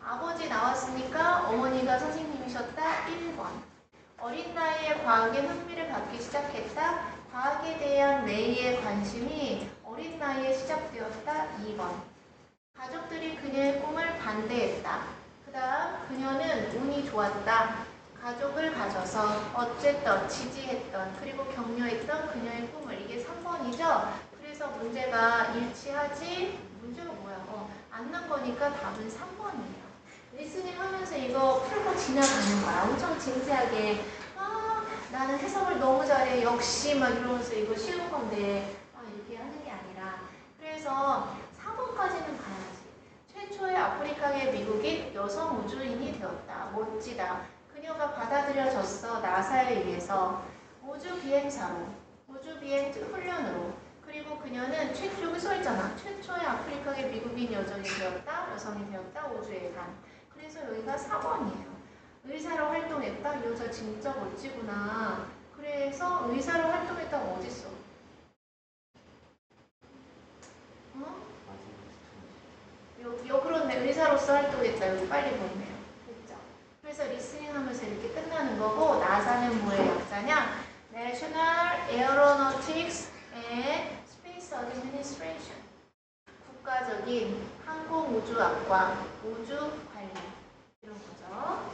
아버지 나왔으니까 어머니가 선생님이셨다. 1번. 어린 나이에 과학에 흥미를 갖기 시작했다. 과학에 대한 메이의 관심이 어린 나이에 시작되었다. 2번. 가족들이 그녀의 꿈을 반대했다. 그 다음 그녀는 운이 좋았다. 가족을 가져서 어쨌든 지지했던 그리고 격려했던 그녀의 꿈을. 이게 3번이죠. 그래서 문제가 일치하지 문제가 뭐야? 않는 거니까 답은 3번이에요. 리스닝 하면서 이거 풀고 지나가는 거야. 엄청 진지하게 나는 해석을 너무 잘해. 역시 막 이러면서 이거 쉬운 건데 이렇게 하는 게 아니라. 그래서 4번까지는 가야지. 최초의 아프리카계 미국인 여성 우주인이 되었다. 멋지다. 그녀가 받아들여졌어. 나사에 의해서. 우주 비행사로. 우주 비행 훈련으로. 그리고 그녀는 여기 써있잖아. 최초의 아프리카계 미국인 여성이 되었다. 여성이 되었다. 우주에 간. 그래서 여기가 4번이에요. 의사로 활동했다? 이 여자 진짜 멋지구나. 그래서 의사로 활동했다가 어딨어? 그렇네. 의사로서 활동했다. 여기 빨리 보이네요. 그렇죠? 그래서 리스닝 하면서 이렇게 끝나는 거고, 나사는 뭐의 약자냐? National Aeronautics and Space Administration. 국가적인 항공우주학과 우주관리. 이런 거죠.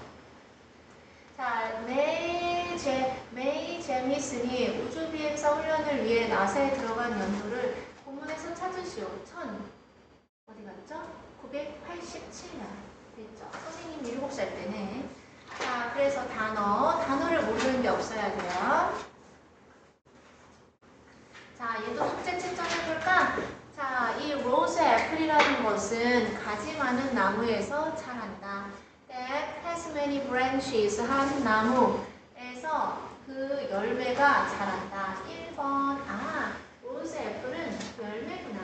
자, 메이 제미슨이 우주비행사 훈련을 위해 나사에 들어간 연도를 본문에서 찾으시오. 어디 갔죠? 987년 됐죠? 선생님 7살 때네. 자, 그래서 단어를 모르는 게 없어야 돼요. 자, 얘도 숙제 채점해볼까? 자, 이 로즈 애플이라는 것은 가지 많은 나무에서 자란다. That has many branches. 한 나무에서 그 열매가 자란다. 1번. 로즈 애플은 열매구나.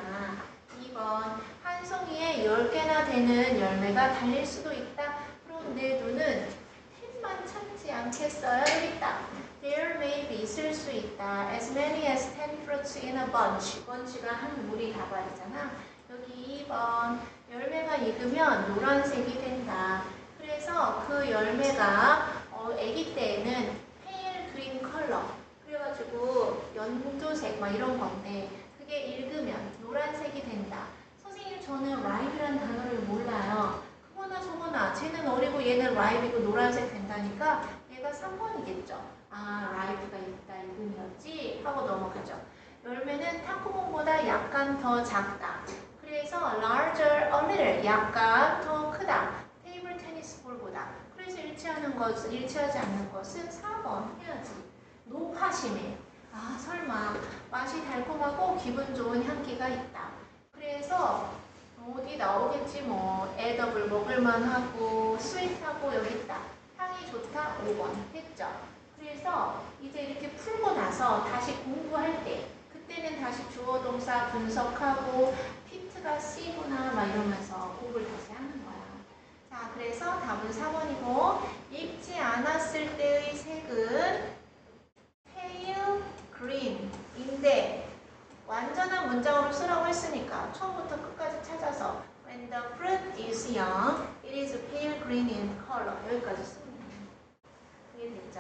2번. 한 송이에 10개나 되는 열매가 달릴 수도 있다. 그럼 내 눈은 10만 참지 않겠어요? 여기 있다. There may be 있을 수 있다. As many as 10 fruits in a bunch. bunch가 한 무리 다발이잖아. 여기 2번. 열매가 익으면 노란색이 된다. 그래서 그 열매가 아기 때에는 pale green color. 그래가지고 연두색 막 이런 건데 그게 익으면 노란색이 된다. 선생님 저는 ripe라는 단어를 몰라요. 그거나 저거나 쟤는 어리고 얘는 ripe이고 노란색 된다니까 얘가 3번이겠죠. ripe가 있다 이금이었지 하고 넘어가죠. 열매는 탁구공보다 약간 더 작다. 그래서 larger a little 약간 더 크다. 테이블 테니스 볼보다. 그래서 일치하지 않는 것은 4번 해야지. 노파심해. 설마 맛이 달콤하고 기분 좋은 향기가 있다. 그래서 어디 나오겠지 뭐. 에더블 먹을만하고 스윗하고 여기 있다. 향이 좋다. 5번 했죠. 그래서 이제 이렇게 풀고 나서 다시 공부할 때 그때는 다시 주어 동사 분석하고 피트가 C구나 막 이러면서 공부를 다시 하는 거야. 자, 그래서 답은 4번이고 익지 않았을 때의 색은 pale green인데 완전한 문장으로 쓰라고 했으니까 처음부터 끝까지 찾아서 When the fruit is young, it is pale green in color. 여기까지 씁니다. 이해됐죠?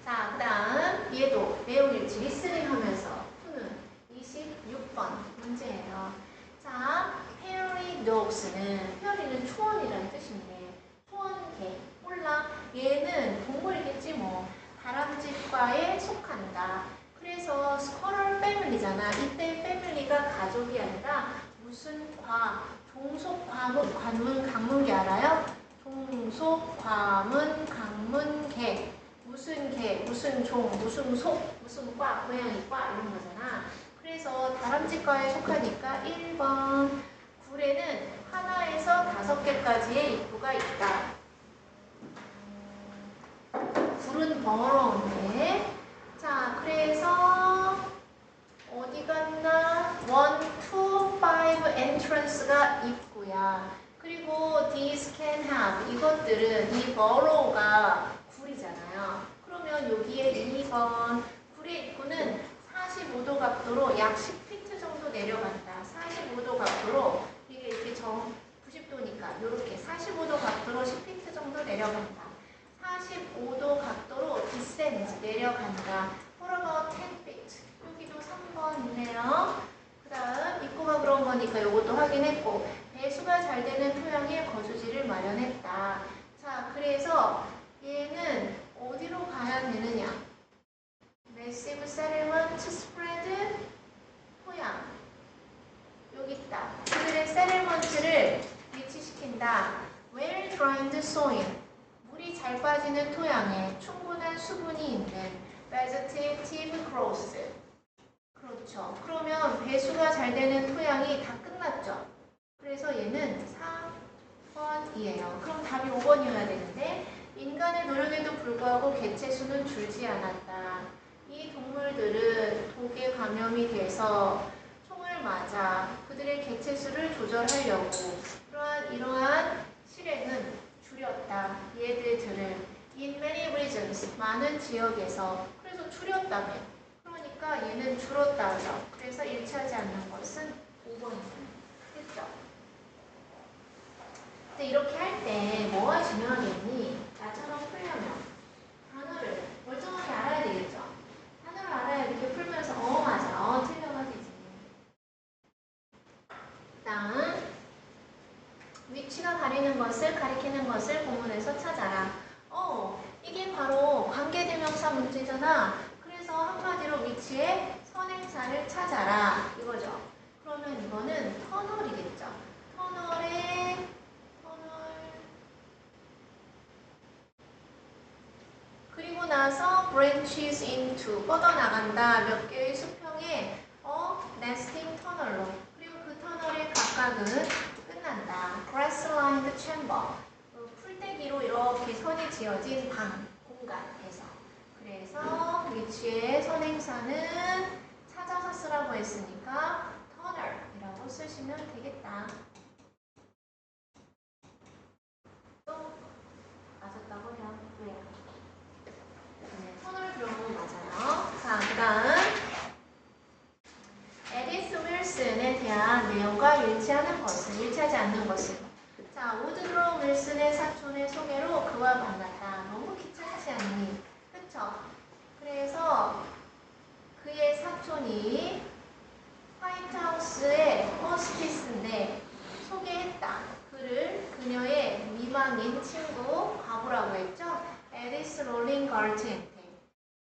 자, 그 다음 얘도 내용일지 리스닝 하면서 푸는 26번 문제예요. 자, 페어리독스는 페어리는 초원이라는 뜻인데 초원개 몰라? 얘는 동물이겠지 뭐. 다람쥐과에 속한다. 그래서 스쿼럴 패밀리잖아. 이때 패밀리가 가족이 아니라 무슨 종속과 관문, 강문계 알아요? 종속, 과문, 강문계. 무슨 개, 무슨 종, 무슨 속, 무슨 과, 고양이 과 이런 거잖아. 그래서 다람쥐과에 속하니까 1번. 굴에는 하나에서 5개까지의 입구가 있다. 굴은 번호인데. 자, 그래서 어디 갔나? 1, 2, 5 entrance가 입구야. 그리고 these can have 이것들은 이 borough가 굴이잖아요. 그러면 여기에 2번 굴의 입구는 45도 각도로 약 10피트 정도 내려간다. 45도 각도로 이게 이렇게 90도니까 이렇게 45도 각도로 10피트 정도 내려간다. 45도 각도로 descend 내려간다. What about 10 feet? 여기도 3번 있네요. 그 다음 입구가 그런 거니까 이것도 확인했고 배수가 잘 되는 토양에 거주지를 마련했다. 자, 그래서 얘는 어디로 가야 되느냐? Massive settlement spread 토양 여기 있다. 그들의 settlement를 위치시킨다. Well drained soil 물이 잘 빠지는 토양에 충분한 수분이 있는 vegetative growth. 그렇죠. 그러면 배수가 잘 되는 토양이 다 끝났죠. 그래서 얘는 4번이에요. 그럼 답이 5번이어야 되는데 인간의 노력에도 불구하고 개체수는 줄지 않았다. 이 동물들은 독에 감염이 돼서 총을 맞아 그들의 개체수를 조절하려고 이러한 실행은 줄였다. 얘들을 in many regions 많은 지역에서 그래서 줄였다며. 그러니까 얘는 줄었다 하죠. 그래서 일치하지 않는 것은 5번입니다. 됐죠? 근데 이렇게 할 때 뭐가 중요하겠니? 나처럼 풀려면 단어를 멀쩡하게 알아야 되겠죠? 단어를 알아야 이렇게 풀면서 맞아 틀려가 되지. 다음 위치가 가리는 것을 가리키는 것을 본문에서 찾아라. 이게 바로 관계대명사 문제잖아. 그래서 한마디로 위치의 선행사를 찾아라 이거죠. 그러면 이거는 터널이겠죠. 터널 그리고 나서 branches into 뻗어나간다. 몇 개의 수평의 nesting 터널로. 그리고 그 터널의 각각은 끝난다. grass lined chamber 풀떼기로 이렇게 선이 지어진 방 공간에서. 그래서 위치의 선행사는 찾아서 쓰라고 했으니까 터널이라고 쓰시면 되겠다. 또 맞았다고요? 왜요? 네, 터널 들어간 건 맞아요. 자, 그 다음 에디스 윌슨에 대한 내용과 일치하지 않는 것은 자, 우드로 윌슨의 사촌의 소개로 그와 만났다. 너무 귀찮지 않니? 그쵸? 그래서 그의 사촌이 화이트하우스의 호스티스인데 소개했다. 그를 그녀의 미망인 친구 과부라고 했죠? 에디스 롤링 걸트한테.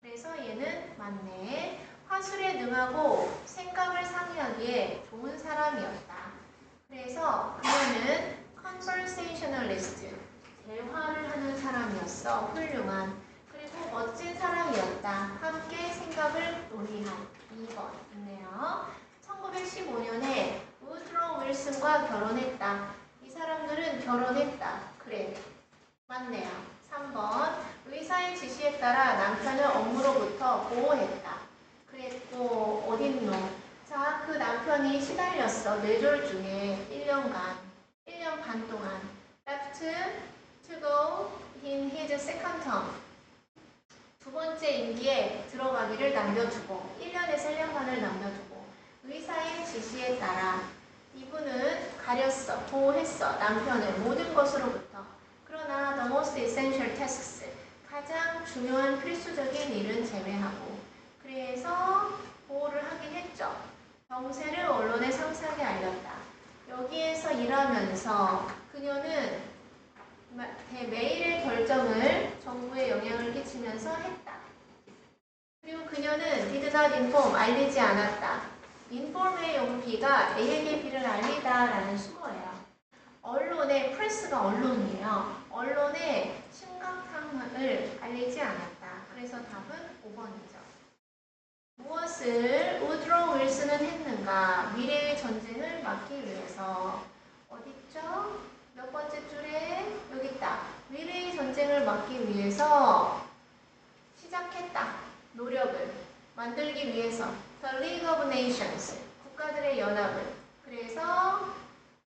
그래서 얘는 맞네. 화술에 능하고 생각을 상의하기에 좋은 사람이었다. 그래서 그녀는 conversationalist, 대화를 하는 사람이었어. 훌륭한. 그리고 멋진 사람이었다. 함께 생각을 논의한 2번 있네요. 1915년에 우드로 윌슨과 결혼했다. 이 사람들은 결혼했다. 그래. 맞네요. 3번 의사의 지시에 따라 남편을 업무로부터 보호했다. 그랬고 어딨노? 자, 그 남편이 시달렸어. 뇌졸중에 1년 반 동안 left to go in his second term. 두 번째 임기에 들어가기를 남겨두고 1년에서 1년간을 남겨두고 의사의 지시에 따라 이분은 가렸어. 보호했어. 남편을 모든 것으로부터. 그러나 the most essential tasks 가장 중요한 필수적인 일은 제외하고 그래서 보호를 하긴 했죠. 병세를 언론에 상세하게 알렸다. 여기에서 일하면서 그녀는 매일의 결정을 정부에 영향을 끼치면서 했다. 그리고 그녀는 did not inform, 알리지 않았다. inform의 용비가 A에게 B를 알리다 라는 수거예요. 프레스가 언론이에요. 언론에 심각함을 알리지 않았다. 그래서 답은 5번이죠. 무엇을 우드로 윌슨은 했는가? 미래의 전쟁을 막기 위해서. 어딨죠? 몇 번째 줄에 여기 있다. 미래의 전쟁을 막기 위해서 시작했다. 노력을 만들기 위해서 The League of Nations, 국가들의 연합을. 그래서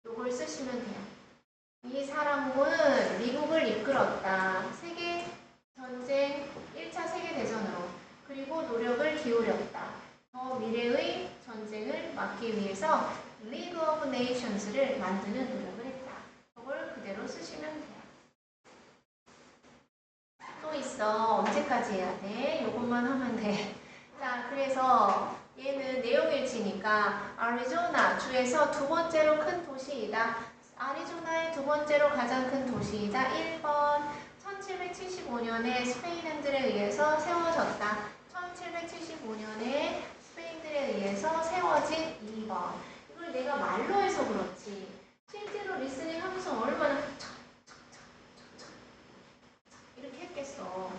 이걸 쓰시면 돼요. 이 사람은 미국을 이끌었다. 세계전쟁 1차 세계대전으로. 그리고 노력을 기울였다. 더 미래의 전쟁을 막기 위해서 League of Nations를 만드는 노력을 했다. 이걸 그대로 쓰시면 돼요. 또 있어. 언제까지 해야 돼? 요것만 하면 돼. 자, 그래서 얘는 내용일치니까 아리조나 주에서 두 번째로 큰 도시이다. 아리조나의 두 번째로 가장 큰 도시이다. 1번 1775년에 스페인인들에 의해서 세워졌다. 1775년에 스페인들에 의해서 세워진 2번. 이걸 내가 말로 해서 그렇지. 실제로 리스닝 하면서 얼마나 이렇게 했겠어.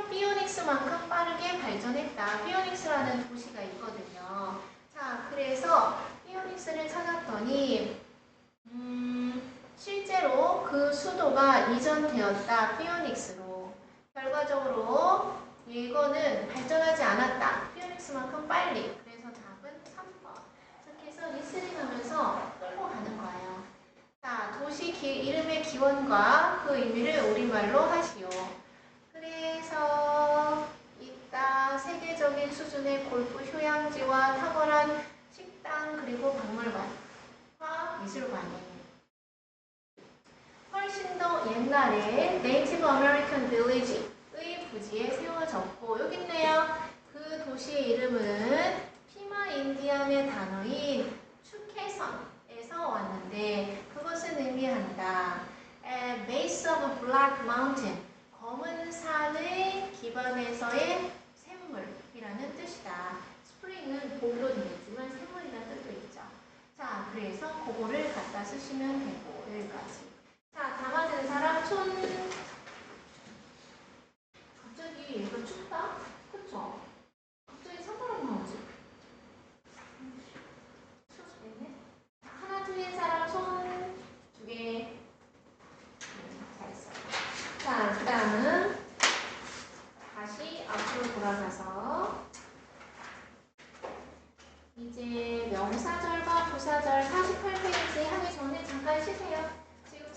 피오닉스만큼 빠르게 발전했다. 피오닉스라는 도시가 있거든요. 자, 그래서 피오닉스를 찾았더니 실제로 그 수도가 이전되었다. 피오닉스로. 결과적으로 이거는 발전하지 않았다. 피오닉스만큼 빨리. 그래서 답은 3번. 이렇게 해서 리스닝하면서 끌고 가는 거예요. 자, 도시 이름의 기원과 그 의미를 우리말로 하시오. 그래서 이따 세계적인 수준의 골프 휴양지와 탁월한 식당 그리고 박물관과 미술관이 훨씬 더 옛날에 네이티브 아메리칸 빌리지의 부지에 세워졌고 여기 있네요. 그 도시의 이름은 피마 인디안의 단어인 축해선에서 왔는데 그것은 의미한다. Base of Black Mountain, 검은 산의 기반에서의 샘물이라는 뜻이다. 스프링은 봄도 되겠지만 샘물이라는 뜻도 있죠. 자, 그래서 그거를 갖다 쓰시면 되고 여기까지. 자, 다 맞은 사람 손. 갑자기 얘가 춥다? 그쵸? 갑자기 찬바람 나오지? 추워지겠네? 하나 틀린 사람 손 2개. 잘했어요. 자, 그 다음은 다시 앞으로 돌아가서 이제 명사절과 부사절 48페이지 하기 전에 잠깐 쉬세요. 지금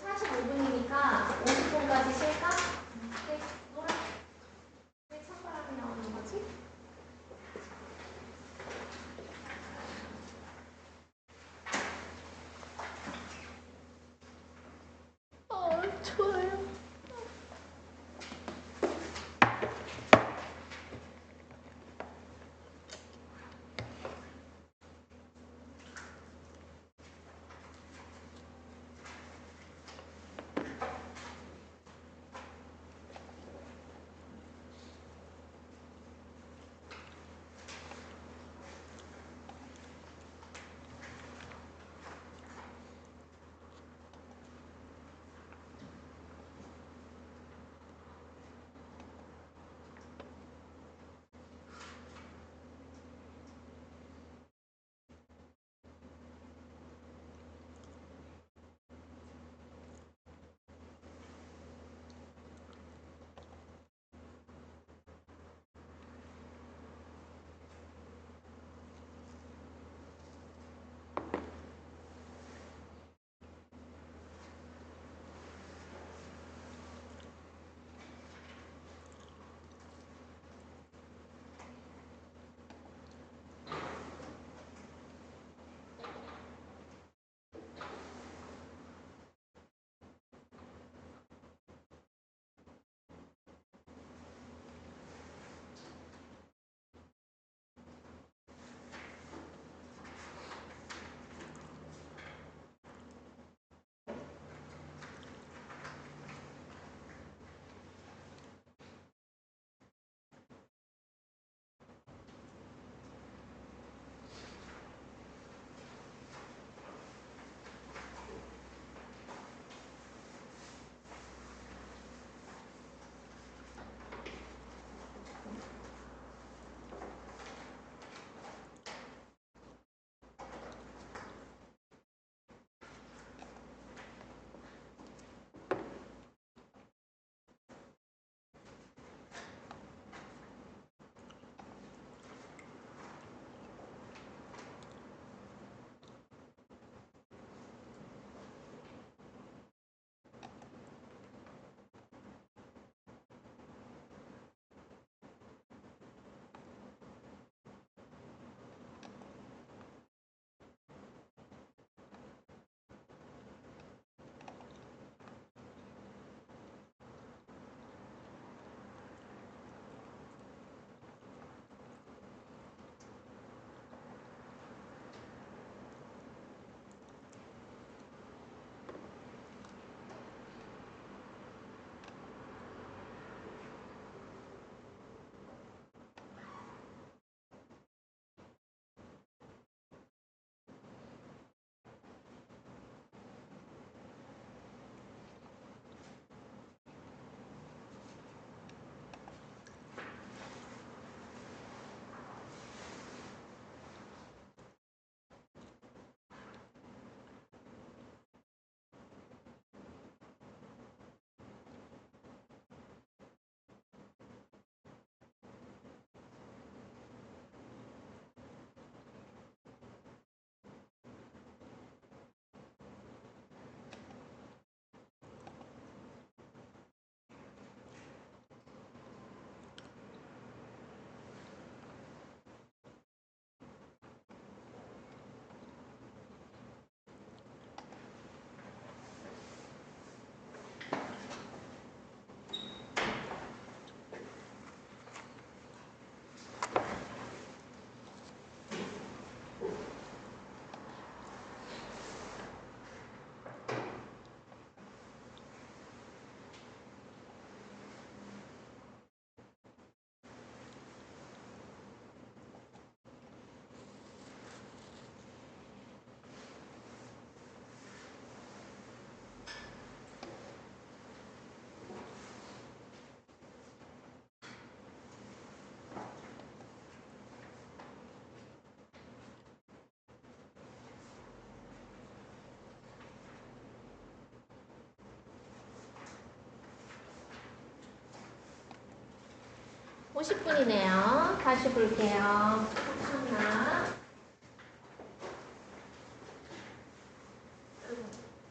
50분이네요. 다시 볼게요. 하나.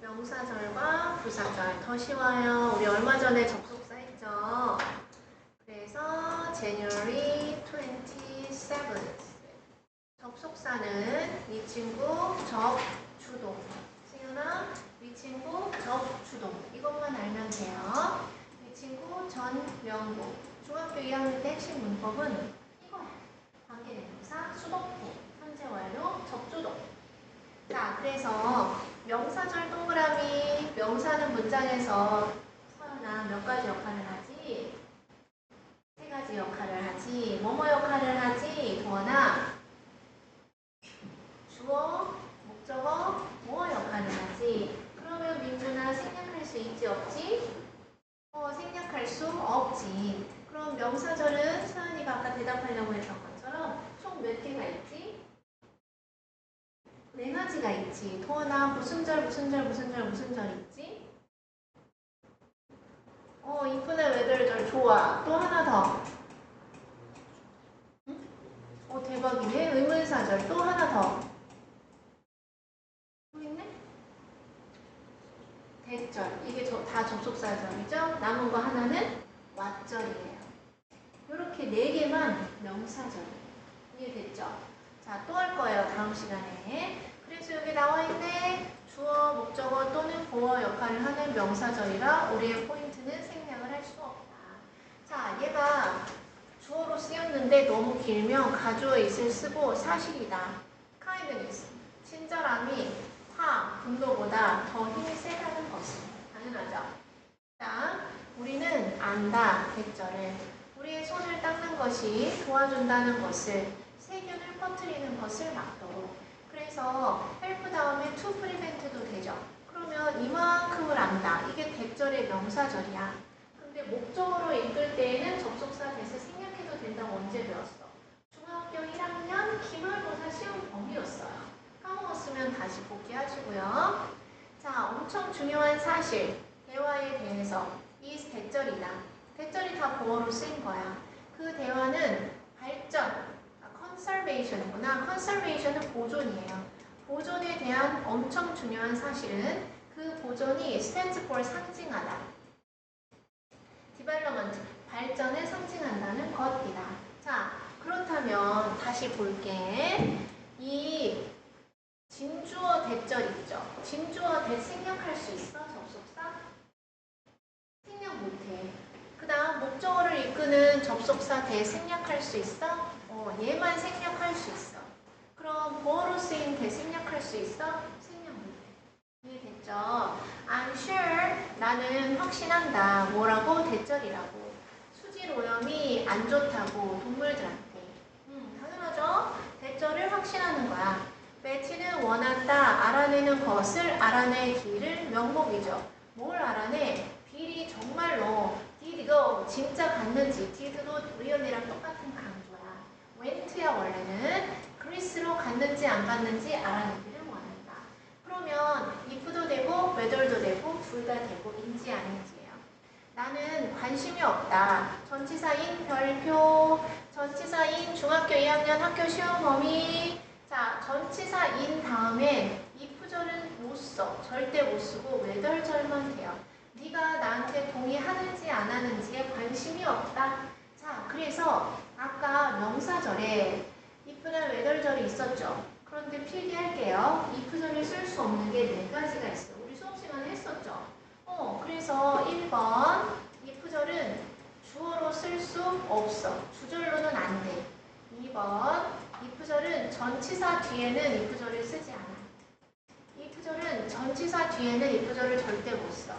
명사절과 부사절 더 쉬워요. 우리 얼마 전에 접속사 했죠. 그래서 January 27th. 접속사는 이 친구 접주동. 승현아, 이 친구 접주동. 이것만 알면 돼요. 이 친구 전명구. 중학교 2학년 때 핵심 문법은 이거야. 관계대명사, 수동태, 현재 완료, 접주동. 자, 그래서 명사절 동그라미. 명사는 문장에서 서연아 몇 가지 역할을 하지? 세 가지 역할을 하지. 뭐뭐 역할을 하지? 도원아. 주어, 목적어, 뭐뭐 역할을 하지? 그러면 민준아 생략할 수 있지 없지? 생략할 수 없지. 그럼 명사절은 서연이가 아까 대답하려고 했던 것처럼 총 몇 개가 있지? 네 가지가 있지. 도원아 무슨 절 있지? 이쁜애 외들절 좋아. 또 하나 더. 응? 대박이네. 의문사절 또 하나 더. 또 있네? 대절. 이게 다 접속사절이죠? 남은 거 하나는 왓절이에요. 이렇게 네 개만 명사절이에요. 이해됐죠? 자, 또 할 거예요. 다음 시간에. 그래서 여기 나와 있네. 주어, 목적어 또는 보어 역할을 하는 명사절이라 우리의 포인트는 생략을 할 수 없다. 자, 얘가 주어로 쓰였는데 너무 길면 가주어 있을 쓰고 사실이다. kindness, 친절함이 분노보다 더 힘이 세다는 것이 당연하죠. 자, 우리는 안다, 대절을. 우리의 손을 닦는 것이 도와준다는 것을, 세균을 퍼뜨리는 것을 막도록. 그래서 help 다음에 to prevent도 되죠. 그러면 이만큼을 안다. 이게 대절의 명사절이야. 근데 목적어로 읽을 때에는 접속사 대세 생략해도 된다고 언제 배웠어? 중학교 1학년 기말고사 시험 범위였어요. 까먹었으면 다시 복귀하시고요. 자, 엄청 중요한 사실. 대화에 대해서 이 대절이다. 대절이 다 보어로 쓰인 거야. 그 대화는 발전, conservation이구나. conservation은 보존이에요. 보존에 대한 엄청 중요한 사실은 그 보존이 stands for 상징하다. development, 발전을 상징한다는 것이다. 자, 그렇다면 다시 볼게. 이 진주어 대절 있죠? 진주어 대 생략할 수 있어? 접속사? 생략 못해. 그 다음 목적어를 이끄는 접속사 대 생략할 수 있어? 얘만 생략할 수 있어. 그럼 보어로 쓰인 대 생략할 수 있어? 생략 못해. 이해됐죠? I'm sure, 나는 확신한다. 뭐라고? 대절이라고. 수질 오염이 안 좋다고 동물들한테. 당연하죠? 대절을 확신하는 거야. 배치는 원한다. 알아내는 것을 알아내기를 명목이죠. 뭘 알아내? 빌이 정말로 did고 진짜 갔는지 did도 really랑 똑같은 강조야. went야 원래는 그리스로 갔는지 안 갔는지 알아내기를 원한다. 그러면 if도 되고 whether도 되고 둘 다 되고 인지 아닌지예요. 나는 관심이 없다. 전치사인 별표, 전치사인 중학교 2학년 학교 시험 범위. 자, 전치사인 다음에 if절은 못 써. 절대 못 쓰고 whether절만 돼요. 네가 나한테 동의하는지 안 하는지에 관심이 없다. 자, 그래서 아까 명사절에 if나 whether절이 있었죠. 그런데 필기할게요. if절을 쓸 수 없는 게 네 가지가 있어요. 우리 수업 시간에 했었죠. 그래서 1번 if절은 주어로 쓸 수 없어. 주절로는 안 돼. 2번 if절은 전치사 뒤에는 if절을 쓰지 않아. if절은 전치사 뒤에는 if절을 절대 못 써.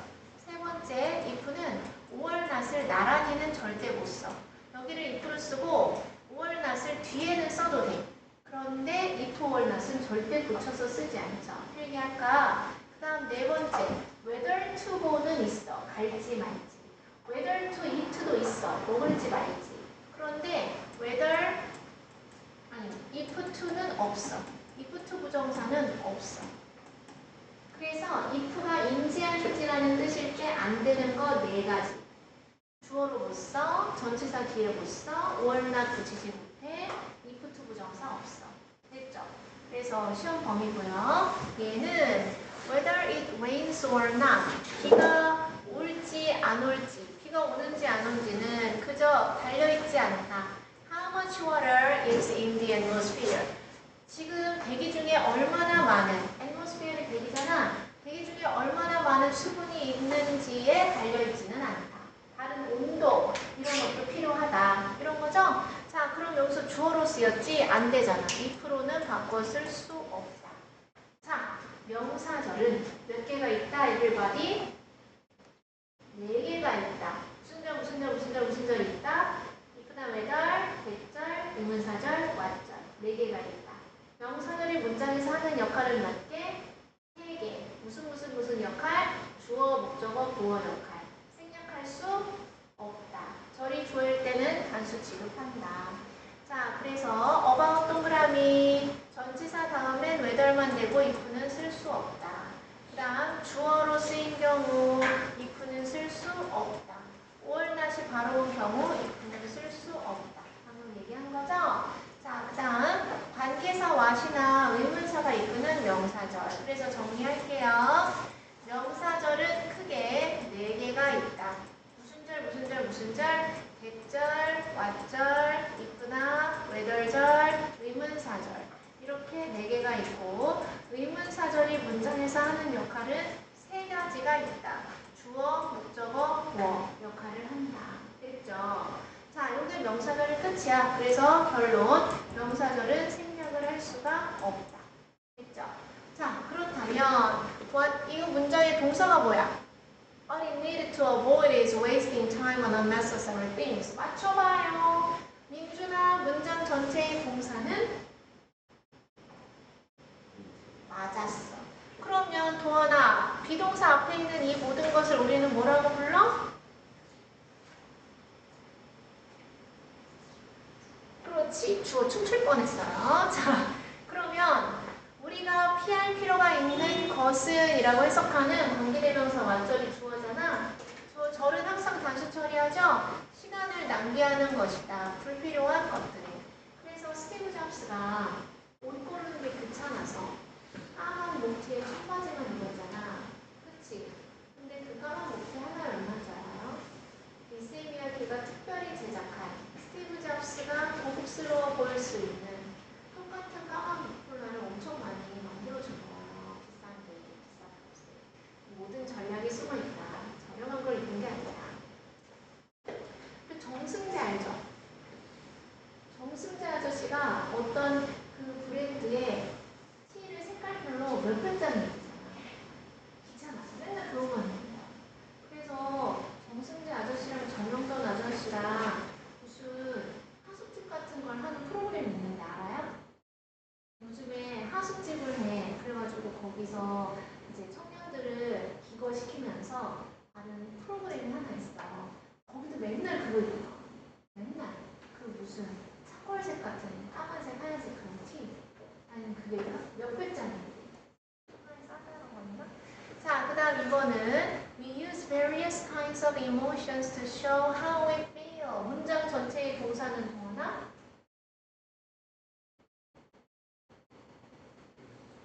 세 번째, if는 5월 낫을 나란히는 절대 못 써. 여기를 if로 쓰고 5월 낫을 뒤에는 써도 돼. 그런데 if 5월 낫은 절대 붙여서 쓰지 않죠. 필기할까? 그 다음 네 번째, whether to go는 있어. 갈지 말지. whether to eat도 있어. 먹을지 말지. 그런데 if to는 없어. if to 부정사는 없어. 그래서 if가 인지 아닌지라는 뜻일 때 안 되는 거 네 가지. 주어로 못 써. 전치사 뒤에 못 써. or not 붙이지 못해. if to 부정사 없어. 됐죠? 그래서 시험 범위고요. 얘는 whether it rains or not. 비가 올지 안 올지. 비가 오는지 안 오는지는 그저 달려있지 않다. How much water is in the atmosphere? 지금 대기 중에 얼마나 많은, atmosphere이 대기잖아. 대기 중에 얼마나 많은 수분이 있는지에 달려있지는 않다. 다른 온도, 이런 것도 필요하다. 이런 거죠? 자, 그럼 여기서 주어로 쓰였지? 안 되잖아. if로는 바꿔 쓸 수 없다. 자, 명사절은 몇 개가 있다? everybody? 4개가 있다. 무슨 절이 있다? if나 whether, 대절, 의문사절, what절. 4개가 있다. 명사절이 문장에서 하는 역할은 몇 개? 3개. 무슨 역할? 주어, 목적어, 보어 역할. 생략할 수 없다. 절이 주어일 때는 단수 취급한다. 자, 그래서 about 동그라미 전치사 다음엔 whether만 되고 if는 쓸 수 없다. 그 다음 주어로 쓰인 경우 if는 쓸 수 없다. or not이 바로 온 경우 if는 쓸 수 없다. 방금 얘기한 거죠? 자, 그 다음 관계사 what이나 의문사가 이끄는 명사절. 그래서 정리할게요. 명사절은 크게 4개가 있다. 무슨 절? 대절, what절, if나 whether절, 의문사절. 이렇게 4개가 있고 의문사절이 문장에서 하는 역할은 3가지가 있다. 주어, 목적어, 보어 역할을 한다. 됐죠? 자, 여기 명사절이 끝이야. 그래서 결론, 명사절은 생략을 할 수가 없다. 됐죠? 자, 그렇다면 이거 문장의 동사가 뭐야? What it needed to avoid is wasting time on unnecessary things. 맞춰봐요. 민준아, 문장 전체의 동사는 맞았어. 그러면 도원아, 비동사 앞에 있는 이 모든 것을 우리는 뭐라고 불러? 그렇지, 주어 춤출 뻔했어요. 자, 그러면 우리가 피할 필요가 있는 것은 이라고 해석하는 관계대명사 완절이 주어잖아. 절은 항상 단수 처리하죠. 시간을 낭비하는 것이다. 불필요한 것들. 그래서 스티브 잡스가 옷 고르는 게 귀찮아서 까만 목티에 청바지만 입었잖아. 그치? 근데 그 까만 목티 하나에 얼마인 줄 알아요? 이세미야키가 특별히 제작한 스티브 잡스가 고급스러워 보일 수 있는 똑같은 까만 목폴라를 엄청 많이 만들어준 거예요. 비싼 값에. 모든 전략이 숨어있다. 저렴한 걸 입는 게 아니라. 정승재 알죠? 정승재 아저씨가 어떤 그 브랜드의 티를 색깔별로 몇백 장 입잖아. 귀찮아서 맨날 그것만 입는다. 그래서 정승재 아저씨랑 정영돈 아저씨랑 무슨 하숙집 같은 걸 하는 프로그램이 있는데 알아요? 요즘에 하숙집을 해. 그래가지고 거기서 이제 청년들을 기거시키면서 하는 프로그램이 하나 있어. 거기도 맨날 그거 입어. 맨날 그 무슨 차콜색 같은 까만색, 하얀색 그런 티. 아니 그게 몇백 장인데. 하나에 싸다는 건가? 자, 그 다음 이거는 We use various kinds of emotions to show how we feel. 문장 전체의 동사는 뭐나?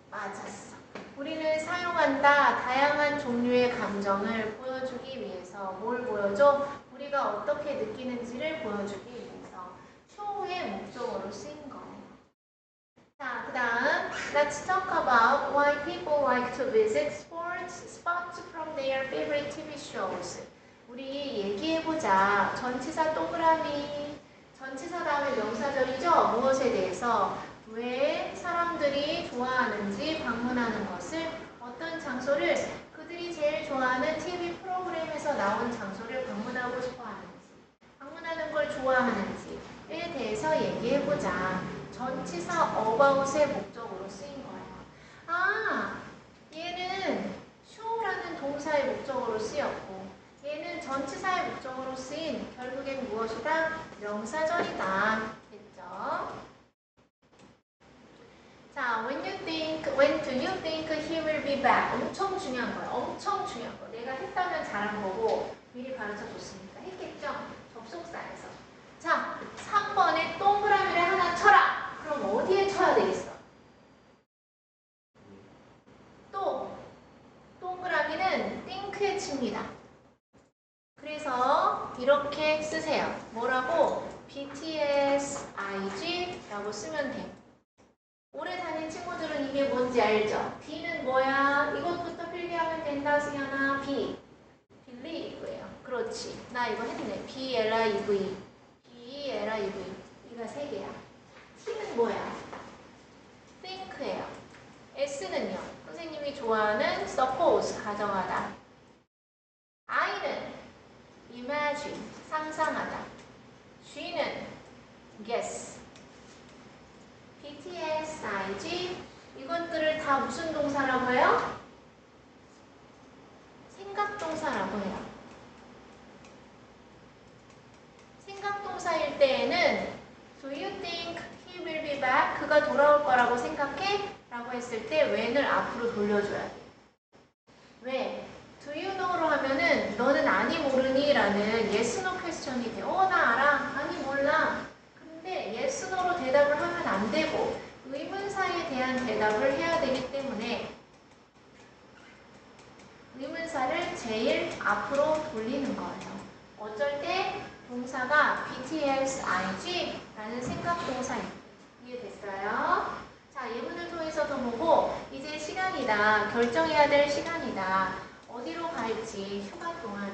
맞았어. 우리는 사용한다. 다양한 종류의 감정을 보여주기 위해서 뭘 보여줘? 우리가 어떻게 느끼는지를 보여주기 위해서 show의 목적어로 쓰인 거예요. 자, 그 다음 Let's talk about why people like to visit sports spots from their favorite TV shows. 우리 얘기해보자. 전치사 동그라미. 전치사 다음에 명사절이죠? 무엇에 대해서? 왜 사람들이 좋아하는지 방문하는 것을 어떤 장소를 그들이 제일 좋아하는 TV 프로그램에서 나온 장소를 방문하고 싶어 하는지 방문하는 걸 좋아하는지에 대해서 얘기해보자. 전치사 about의 목적으로 쓰인 거예요. 아, 얘는 show라는 동사의 목적으로 쓰였고 얘는 전치사의 목적으로 쓰인 결국엔 무엇이다? 명사절이다. 됐죠? 자, when do you think he will be back? 엄청 중요한 거예요. 엄청 중요한 거. 내가 했다면 잘한 거고 미리 가르쳐 줬으니까 했겠죠? 접속사에서. 자, 3번에 동그라미를 하나 쳐라. 그럼 어디에 쳐야 되겠어? 또 동그라미는 think에 칩니다. 그래서 이렇게 쓰세요. 뭐라고? BTS IG라고 쓰면 돼요. 오래 다닌 친구들은 이게 뭔지 알죠? B는 뭐야? 이것부터 필기하면 된다, 승현아. B. believe예요. 그렇지. 나 이거 했네. B-L-I-V. B-L-I-V. 이가 3개야. T는 뭐야? think예요. S는요. 선생님이 좋아하는 suppose, 가정하다. I는 imagine, 상상하다. G는 guess. BTS, IG 이것들을 다 무슨 동사라고 해요? 생각동사라고 해요. 생각동사일 때에는 Do you think he will be back? 그가 돌아올 거라고 생각해? 라고 했을 때 when을 앞으로 돌려줘야 돼. 왜? Do you know로 하면은 너는 아니 모르니? 라는 yes, no 퀘스천이 돼. 나 알아. 아니 몰라. 근데 yes, no로 대답을 하면 안 되고 의문사에 대한 대답을 해야 되기 때문에 의문사를 제일 앞으로 돌리는 거예요. 어쩔 때 동사가 BTS, IG 라는 생각동사입니다. 이해됐어요? 자, 예문을 통해서 더 보고 이제 시간이다. 결정해야 될 시간이다. 어디로 갈지 휴가 동안에.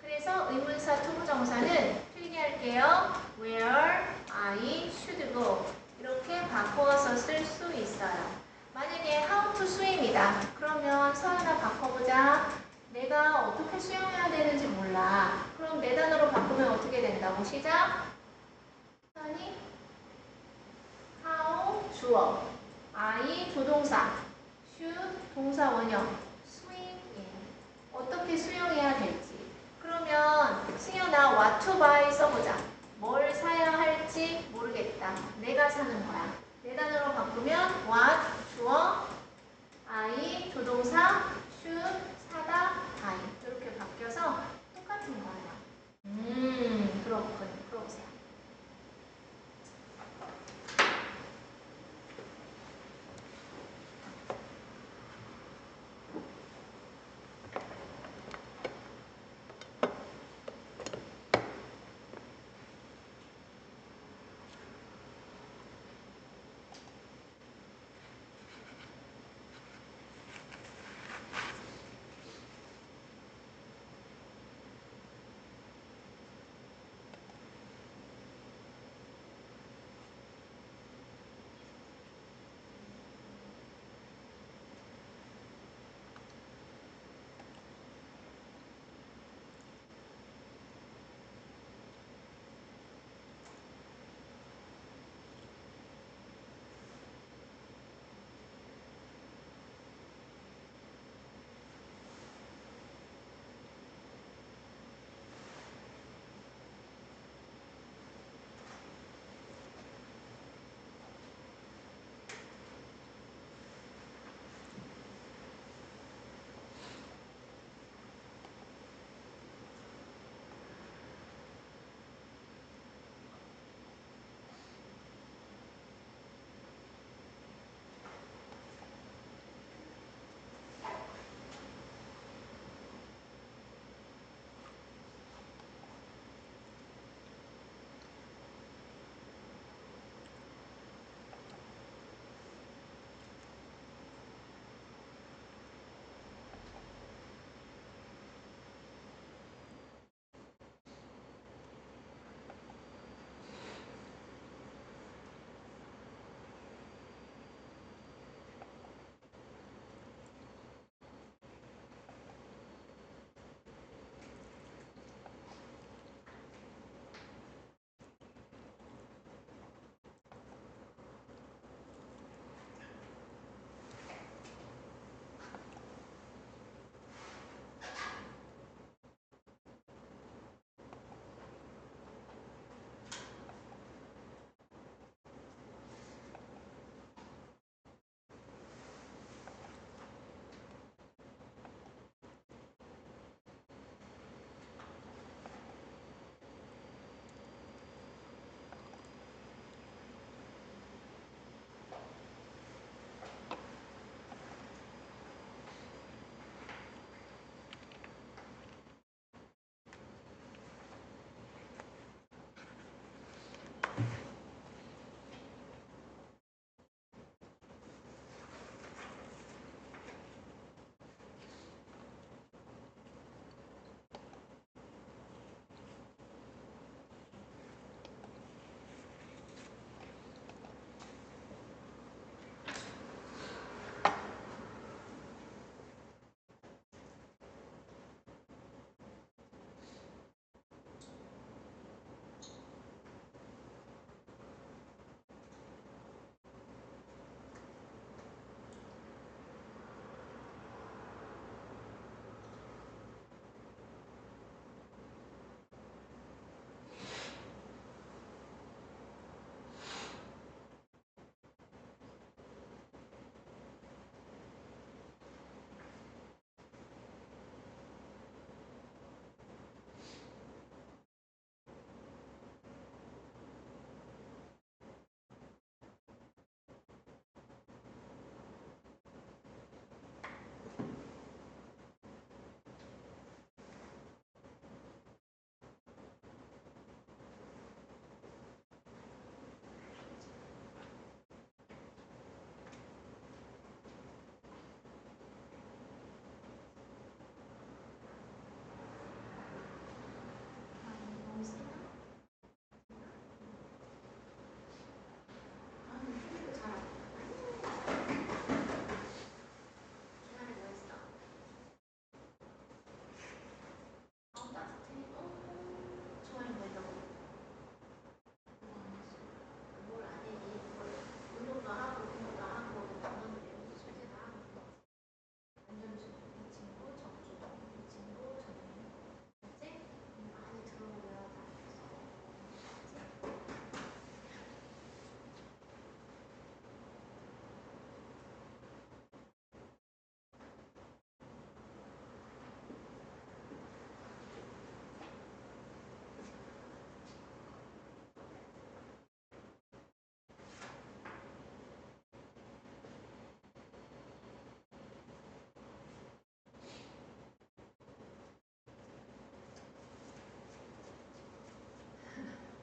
그래서 의문사 투부정사는 필기할게요. Where I should go. 이렇게 바꿔서 쓸 수 있어요. 만약에 how to swim이다. 그러면 서연아 바꿔보자. 내가 어떻게 수영해야 되는지 몰라. 그럼 네 단어로 바꾸면 어떻게 된다고? 시작. 서연이 how 주어, I 조동사, should 동사 원형, swim이에요. 어떻게 수영해야 될지. 그러면 승현아 what to buy 써보자. 뭘 사야 할지 모르겠다. 내가 사는 거야. 네 단어로 바꾸면 what 주어, I 조동사, should 사다, buy 이렇게 바뀌어서 똑같은 거예요. 그렇군. 그러세요.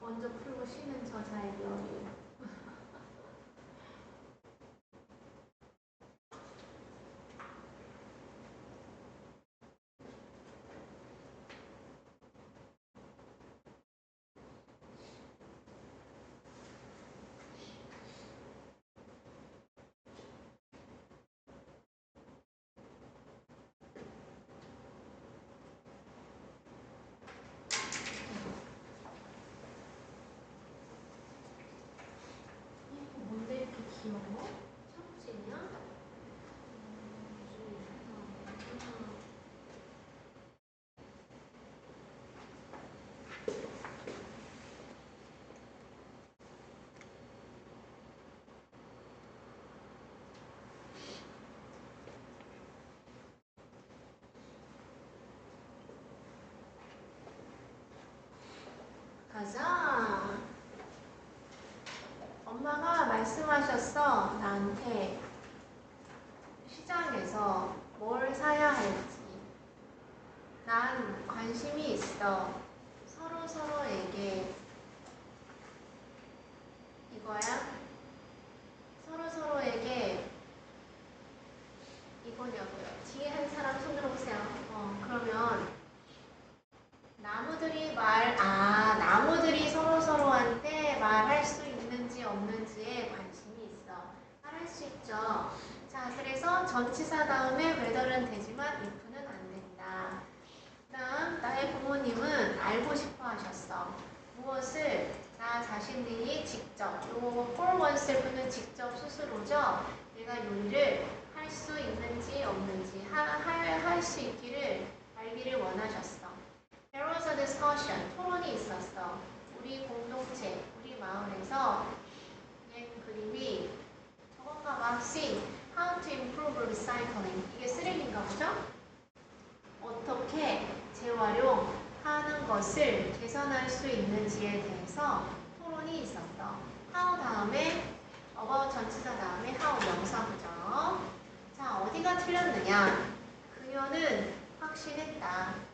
먼저 풀고 쉬는 저자의 묘미. 뭔데 이렇게 귀여워? 참치냐? 가자. 엄마가 말씀하셨어. 나한테 시장에서 뭘 사야 할지. 난 관심이 있어. 서로에게 이거야? 서로에게 이거냐고요. 뒤에 한 사람 손 들어보세요. 그러면 나무들이 서로한테 말할 수 있는지 없는지에 관심이 있어. 말할 수 있죠. 자, 그래서 전치사 다음에 whether는 되지만 if는 안 된다. 그다음 나의 부모님은 알고 싶어 하셨어. 무엇을? 나 자신들이 직접, 요 for oneself는 직접 스스로죠. 내가 요리를 할 수 있는지 없는지 할 수 있기를 알기를 원하셨어. There was a discussion. 토론이 있었어. 우리 공동체, 우리 마을에서 낸 그림이 저건가 봐. See, how to improve recycling. 이게 쓰레기인가 보죠? 어떻게 재활용하는 것을 개선할 수 있는지에 대해서 토론이 있었어. how 다음에 about 전치사 다음에 how 명사구죠. 자, 어디가 틀렸느냐? 그녀는 확신했다.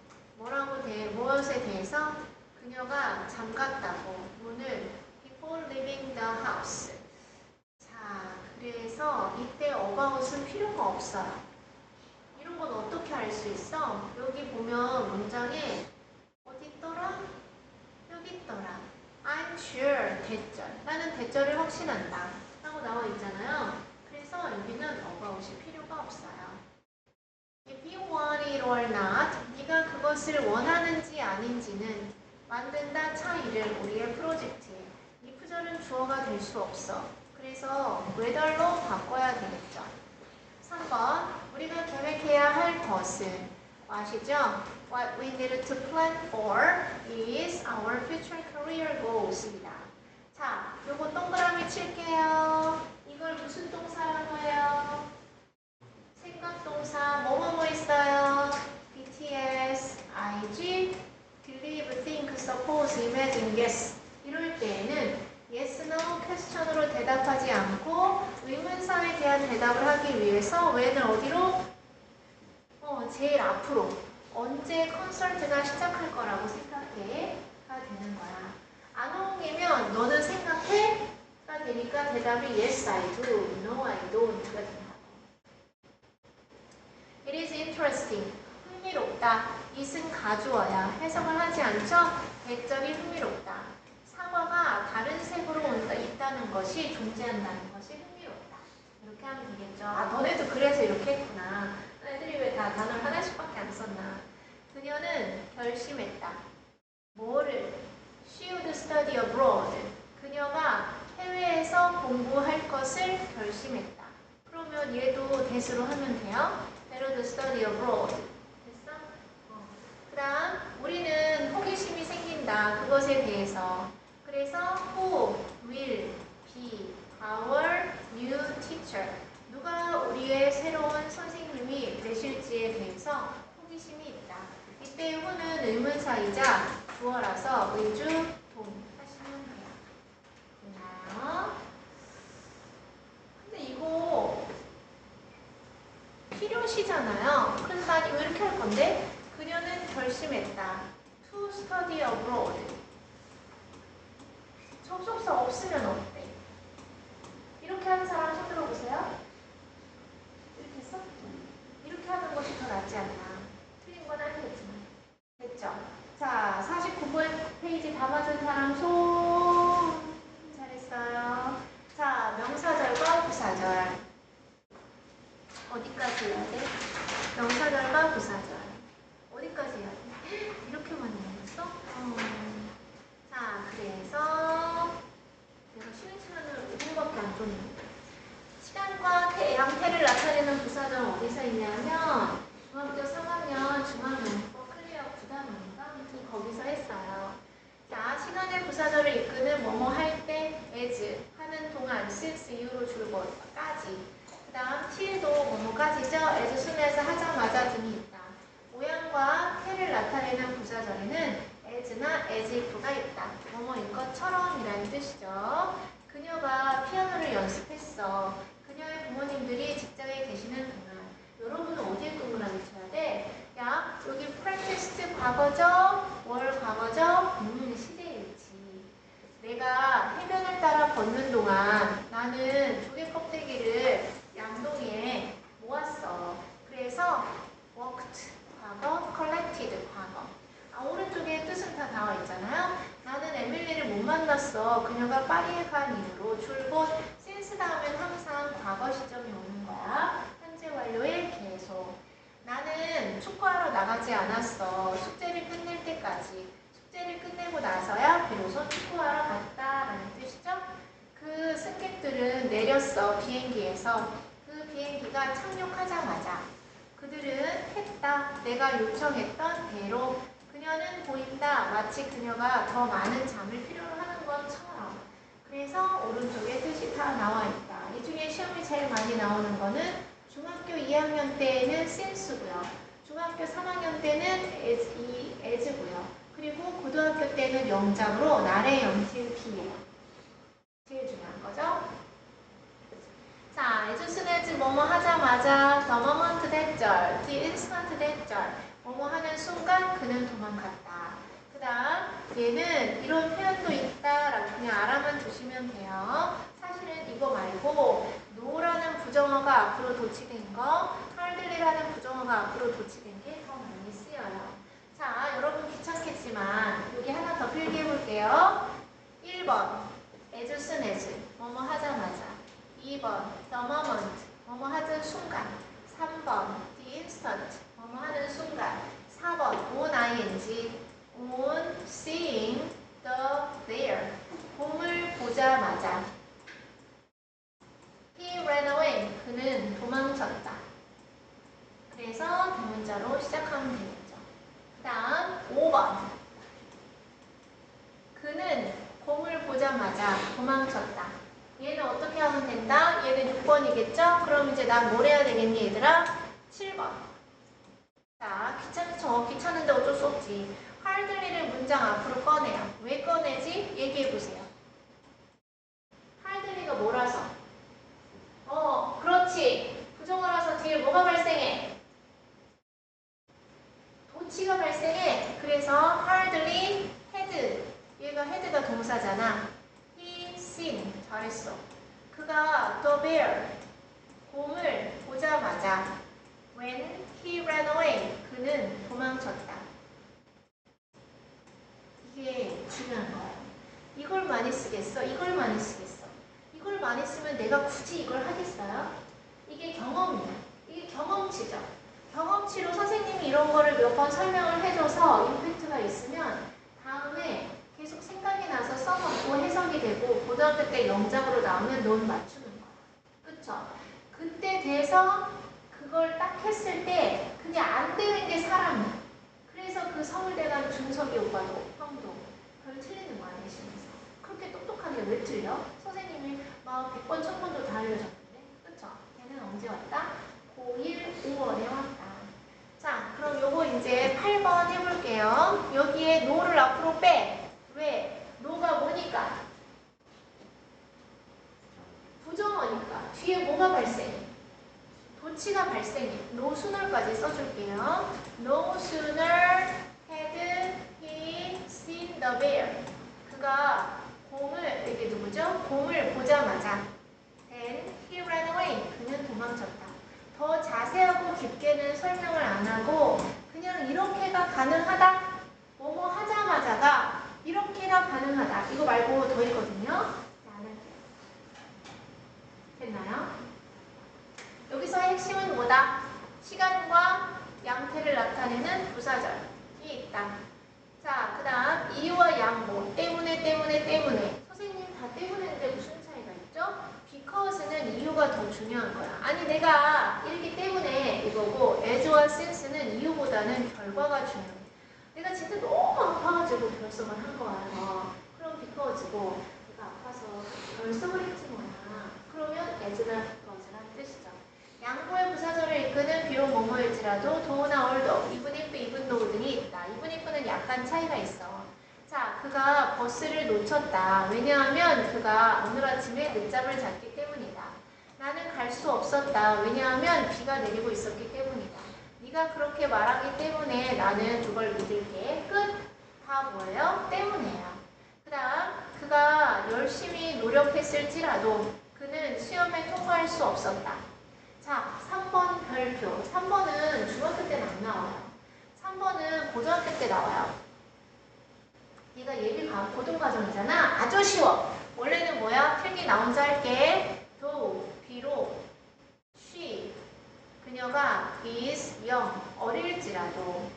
무엇에 대해서? 그녀가 잠갔다고. 문을 before leaving the house. 자, 그래서 이때 about은 필요가 없어요. 이런 건 어떻게 알 수 있어? 여기 보면 문장에 어디 있더라? 여기 있더라. I'm sure 대절. 나는 대절을 확신한다. 라고 나와 있잖아요. 그래서 여기는 about이 필요가 없어요. If you want it or not, 네가 그것을 원하는지 아닌지는 만든다 차이를 우리의 프로젝트에. 이 구절은 주어가 될 수 없어. 그래서 whether로 바꿔야 되겠죠. 3번 우리가 계획해야 할 것은 아시죠? What we need to plan for is our future career goals입니다. 자, 요거 동그라미 칠게요. 이걸 무슨 동사라고 해요? 생각동사 뭐뭐뭐 있어요? BTS, IG, believe, think, suppose, imagine, guess. 이럴 때에는 yes, no, question으로 대답하지 않고 의문사에 대한 대답을 하기 위해서 when을 어디로? 제일 앞으로. 언제 컨설트가 시작할 거라고 생각해?가 되는 거야. 안홍이면 너는 생각해? 가 되니까 대답이 yes, I do, no, I don't 가 된다. It is interesting. 흥미롭다. it은 가주어야. 해석을 하지 않죠? 대절이 흥미롭다. 사과가 다른 색으로 있다는 것이 존재한다는 것이 흥미롭다. 이렇게 하면 되겠죠. 아, 너네도 그래서 이렇게 했구나. 애들이 왜 다 단어를 하나씩밖에 안 썼나. 그녀는 결심했다. 뭐를? She would study abroad. 그녀가 해외에서 공부할 것을 결심했다. 그러면 얘도 대수로 하면 돼요. Better to study abroad. 됐어? 그 다음 우리는 호기심이 생긴다. 그것에 대해서. 그래서 who will be our new teacher. 누가 우리의 새로운 선생님이 되실지에 대해서 호기심이 있다. 이때 who는 의문사이자 주어라서 의주 동 하시면 돼요. 됐나요? 근데 이거 필요시잖아요. 그래서 난 이거 이렇게 할 건데 그녀는 결심했다. To study abroad. 접속사 없으면 어때? 이렇게 하는 사람 손 들어보세요. 이렇게 했어? 이렇게 하는 것이 더 낫지 않나. 틀린 건 아니겠지만. 됐죠? 자, 49번 페이지 다 맞은 사람 손. 잘했어요. 자, 명사절과 부사절. 어디까지 해야 돼? 명사절과 부사절. 어디까지 해야 돼? 이렇게 많이 남았어? 자, 그래서 내가 쉬는 시간을 5분밖에 안 줬는데 시간과 양태를 나타내는 부사절 어디서 있냐면 중학교 3학년 중앙영법 클리어 9단원인가? 아무튼 거기서 했어요. 자, 시간의 부사절을 이끄는 뭐뭐 할 때 as 하는 동안 since 이후로 줄거까지 그 다음 till도 뭐뭐까지죠? as soon에서 하자마자 등이 있다. 모양과 태를 나타내는 부사절에는 as나 as if가 있다. 뭐뭐인 것처럼 이라는 뜻이죠. 그녀가 피아노를 연습했어. 그녀의 부모님들이 직장에 계시는 동안. 여러분은 어디에 동그라미 쳐야 돼? 야, 여기 practiced 과거죠? 뭘 과거죠? 시제일치. 내가 해변을 따라 걷는 동안 나는 조개 껍데기를 양동이에 모았어. 그래서 worked 과거, collected 과거. 오른쪽에 뜻은 다 나와 있잖아요. 나는 에밀리를 못 만났어. 그녀가 파리에 간 이후로 줄곧 since 다음엔 항상 과거 시점이 오는 거야. 현재 완료의 계속. 나는 축구하러 나가지 않았어. 숙제를 끝낼 때까지. 숙제를 끝내고 나서야 비로소 축구하러 갔다라는 뜻이죠. 그 승객들은 내렸어. 비행기에서. 그 비행기가 착륙하자마자 그들은 했다. 내가 요청했던 대로. 그녀는 보인다. 마치 그녀가 더 많은 잠을 필요로 하는 것처럼. 그래서 오른쪽에 뜻이 다 나와 있다. 이 중에 시험이 제일 많이 나오는 거는 중학교 2학년 때에는 since고요. 중학교 3학년 때는 as고요. 그리고 고등학교 때는 영작으로 날의 연필 B예요. 제일 중요한 거죠. 자, as soon as 뭐뭐 하자마자 the moment 대절, the instant 대절. 뭐뭐 하는 순간 그는 도망갔다. 그 다음 얘는 이런 표현도 있다라고 그냥 알아만 두시면 돼요. 사실은 이거 말고 no라는 부정어가 앞으로 도치된 거, hardly라는 부정어가 앞으로 도치된 게 더 많이 쓰여요. 자, 여러분 귀찮겠지만 여기 하나 더 필기해 볼게요. 1번 as soon as 뭐뭐 하자마자. 2번 the moment 뭐뭐 하는 순간. 3번 the instant 뭐뭐 하는 순간. 4번 on ing on seeing the there 곰을 보자마자. He ran away 그는 도망쳤다. 그래서 대문자로 시작하면 되겠죠. 그 다음 5번 그는 곰을 보자마자 도망쳤다. 얘는 어떻게 하면 된다? 얘는 6번이겠죠? 그럼 이제 난 뭘 해야 되겠니 얘들아? 7번. 자, 귀찮은데 어쩔 수 없지. hardly를 문장 앞으로 꺼내요. 왜 꺼내지? 얘기해보세요. hardly가 뭐라서? 그렇지. 부정어라서 뒤에 뭐가 발생해? 도치가 발생해. 그래서 hardly had. 얘가 had가 동사잖아. He seen. 잘했어. 그가 the bear. 곰을 보자마자. When he ran away. 그는 도망쳤다. 이게 중요한 거예요. 이걸 많이 쓰겠어? 이걸 많이 쓰겠어? 이걸 많이 쓰면 내가 굳이 이걸 하겠어요? 이게 경험이야. 이게 경험치죠. 경험치로 선생님이 이런 거를 몇 번 설명을 해줘서 임팩트가 있으면 다음에 계속 생각이 나서 써먹고 해석이 되고 고등학교 때 영작으로 나오면 넌 맞추는 거야. 그쵸? 그때 돼서 그걸 딱 했을 때 그게 안 되는 게 사람이야. 그래서 그 서울대 간 준석이 오빠도 형도 그걸 틀리는 거야 내신에서. 그렇게 똑똑하게 왜 틀려? 선생님이 막 100번 1000번도 다 알려줬는데. 그쵸? 걔는 언제 왔다? 고1 5월에 왔다. 자, 그럼 요거 이제 8번 해볼게요. 여기에 no를 앞으로 빼. 왜? no가 뭐니까? 부정어니까. 뒤에 뭐가 발생해? 도치가 발생해. no sooner까지 써줄게요. No sooner had he seen the bear. 그가 이게 누구죠? 곰을 보자마자 then he ran away. 그는 도망쳤다. 더 자세하고 깊게는 설명을 안 하고 그냥 이렇게가 가능하다. 뭐뭐 하자마자가 이렇게가 가능하다. 이거 말고 더 있거든요. 나는 됐나요? 여기서의 핵심은 뭐다? 시간과 양태를 나타내는 부사절이 있다. 자, 그 다음 이유와 양보. 때문에. 선생님 다 때문에인데 무슨 차이가 있죠? because는 이유가 더 중요한 거야. 아니 내가 이렇기 때문에 이거고 as와 since는 이유보다는 결과가 중요해. 내가 진짜 너무 아파가지고 결석을 한 거야. 그럼 because고 내가 아파서 결석을 했지 뭐야. 그러면 as나 because란 뜻이죠. 양보의 부사절을 이끄는 비록 뭐뭐일지라도 do나 although, even if, even though 등이 있다. even if는 약간 차이가 있어. 자, 그가 버스를 놓쳤다. 왜냐하면 그가 오늘 아침에 늦잠을 잤기 때문이다. 나는 갈 수 없었다. 왜냐하면 비가 내리고 있었기 때문이다. 네가 그렇게 말하기 때문에 나는 그걸 믿을게. 끝. 다 뭐예요? 때문에야. 그 다음 그가 열심히 노력했을지라도 그는 시험에 통과할 수 없었다. 자, 3번 별표. 3번은 중학교 때는 안 나와요. 3번은 고등학교 때 나와요. 얘가 예비 고등과정이잖아. 아주 쉬워. 원래는 뭐야? 필기 나 혼자 할게. 도, 비록, she. 그녀가 is young. 어릴지라도.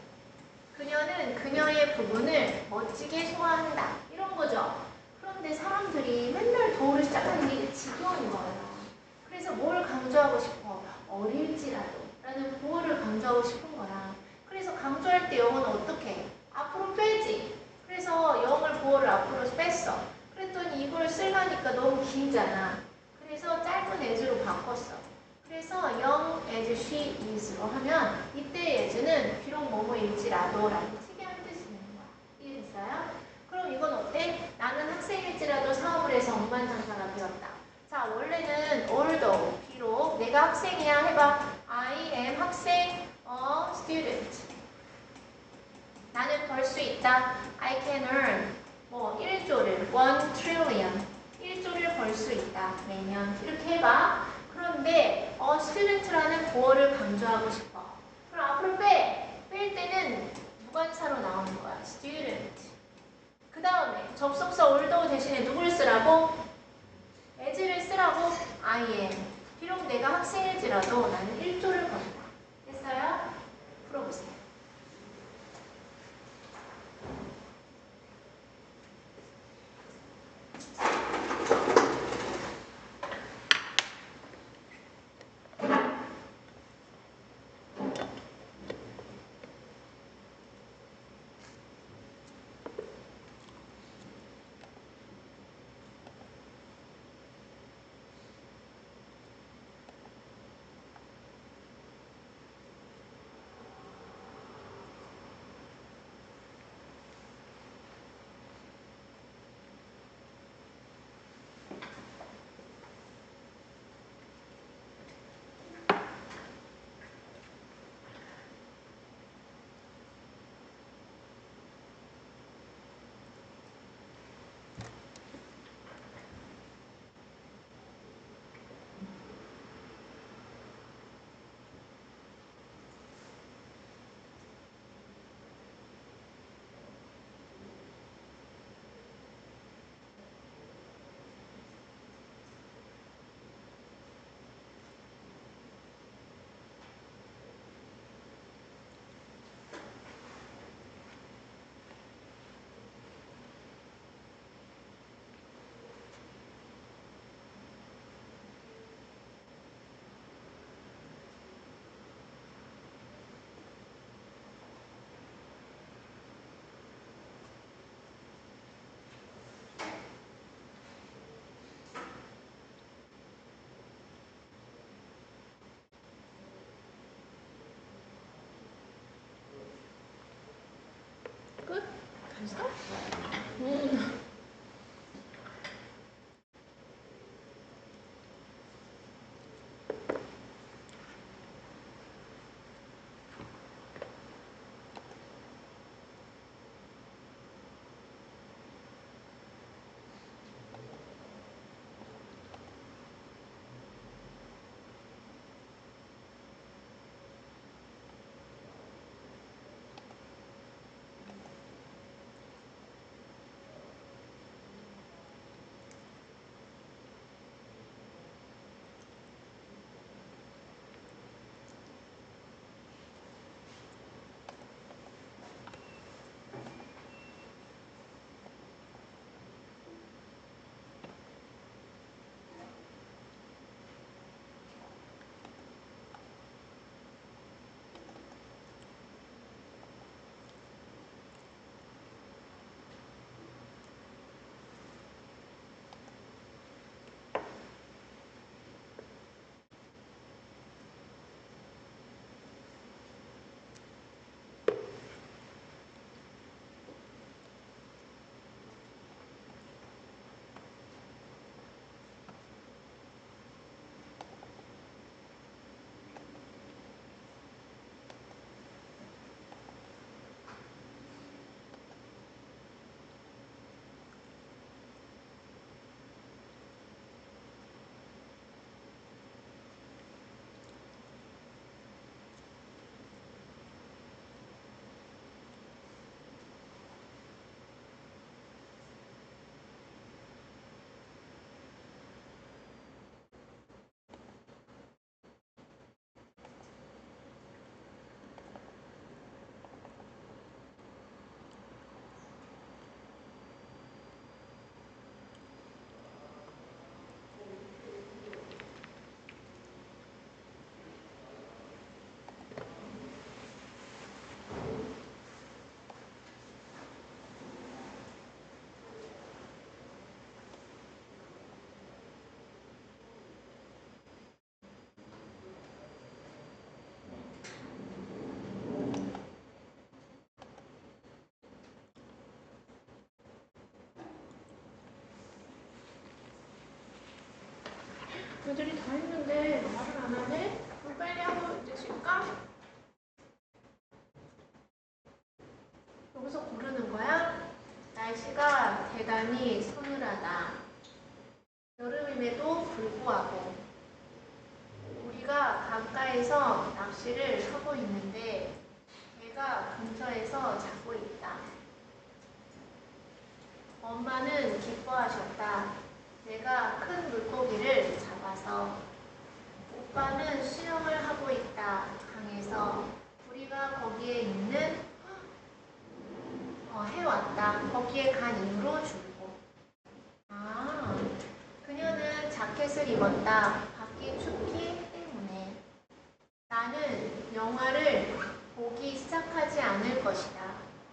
그녀는 그녀의 부분을 멋지게 소화한다. 이런 거죠. 그런데 사람들이 맨날 도를 시작하는 게 지겨운 거예요. 그래서 뭘 강조하고 싶어? 어릴지라도 라는 보호를 강조하고 싶은 거야. 그래서 강조할 때 영어는 어떻게 해? 앞으로 빼지. 그래서 영어를 보호를 앞으로 뺐어. 그랬더니 이걸 쓰려니까 너무 길잖아. 그래서 짧은 as로 바꿨어. 그래서 young as she is로 하면 이때 as는 비록 뭐뭐일지라도 라는 특이한 뜻이 있는 거야. 이해됐어요? 그럼 이건 어때? 나는 학생일지라도 사업을 해서 억만장자가 되었다. 자, 원래는 although, 비록 내가 학생이야 해봐. I am 학생, a student. 나는 벌 수 있다. I can earn. 1조를, 1 trillion. 1조를 벌 수 있다. 매년. 이렇게 해봐. 그런데 student라는 보어를 강조하고 싶어. 그럼 앞으로 빼. 뺄 때는 무관사로 나오는 거야. student. 그 다음에 접속사 although 대신에 누굴 쓰라고? as를 쓰라고? I am. 비록 내가 학생일지라도 나는 1조를 번다. 됐어요? 풀어보세요. 애들이 다 했는데 말을 안 하네? 그럼 빨리 하고 이제 쉴까? 여기서 고르는 거야? 날씨가 대단히 서늘하다. 여름임에도 불구하고 우리가 강가에서 낚시를 하고 있는데 개가 근처에서 자고 있다. 엄마는 기뻐하셨다. 내가 큰 물고기를 잡아서. 오빠는 수영을 하고 있다. 강에서. 우리가 거기에 있는 해왔다. 거기에 간 이후로 줄고. 아, 그녀는 자켓을 입었다. 밖이 춥기 때문에. 나는 영화를 보기 시작하지 않을 것이다.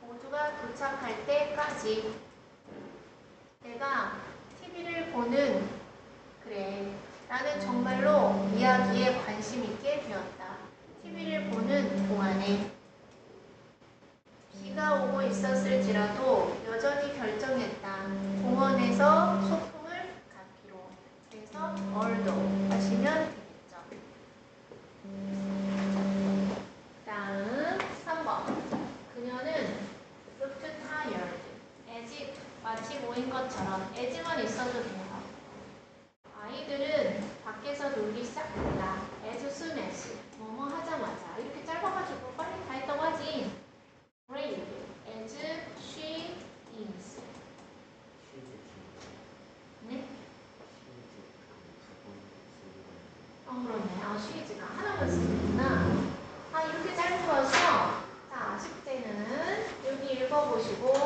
모두가 도착할 때까지. 내가 TV를 보는, 그래, 나는 정말로 이야기에 관심 있게 되었다. TV를 보는 동안에. 비가 오고 있었을지라도 여전히 결정했다. 공원에서 소풍을 가기로. 그래서 얼도 하시면 되겠죠. 다음 3번. 그녀는 looked tired. as if, 마치 모인 것처럼. as만 있어도 돼요. 아이들은 밖에서 놀기 시작한다. as soon as, 뭐뭐 하자마자. 이렇게 짧아가지고 빨리 다 했다고 하지. brave, as she is. 네? 그렇네. she's가 하나만 쓰는구나. 이렇게 짧은 거죠? 자, 숙제는 여기 읽어보시고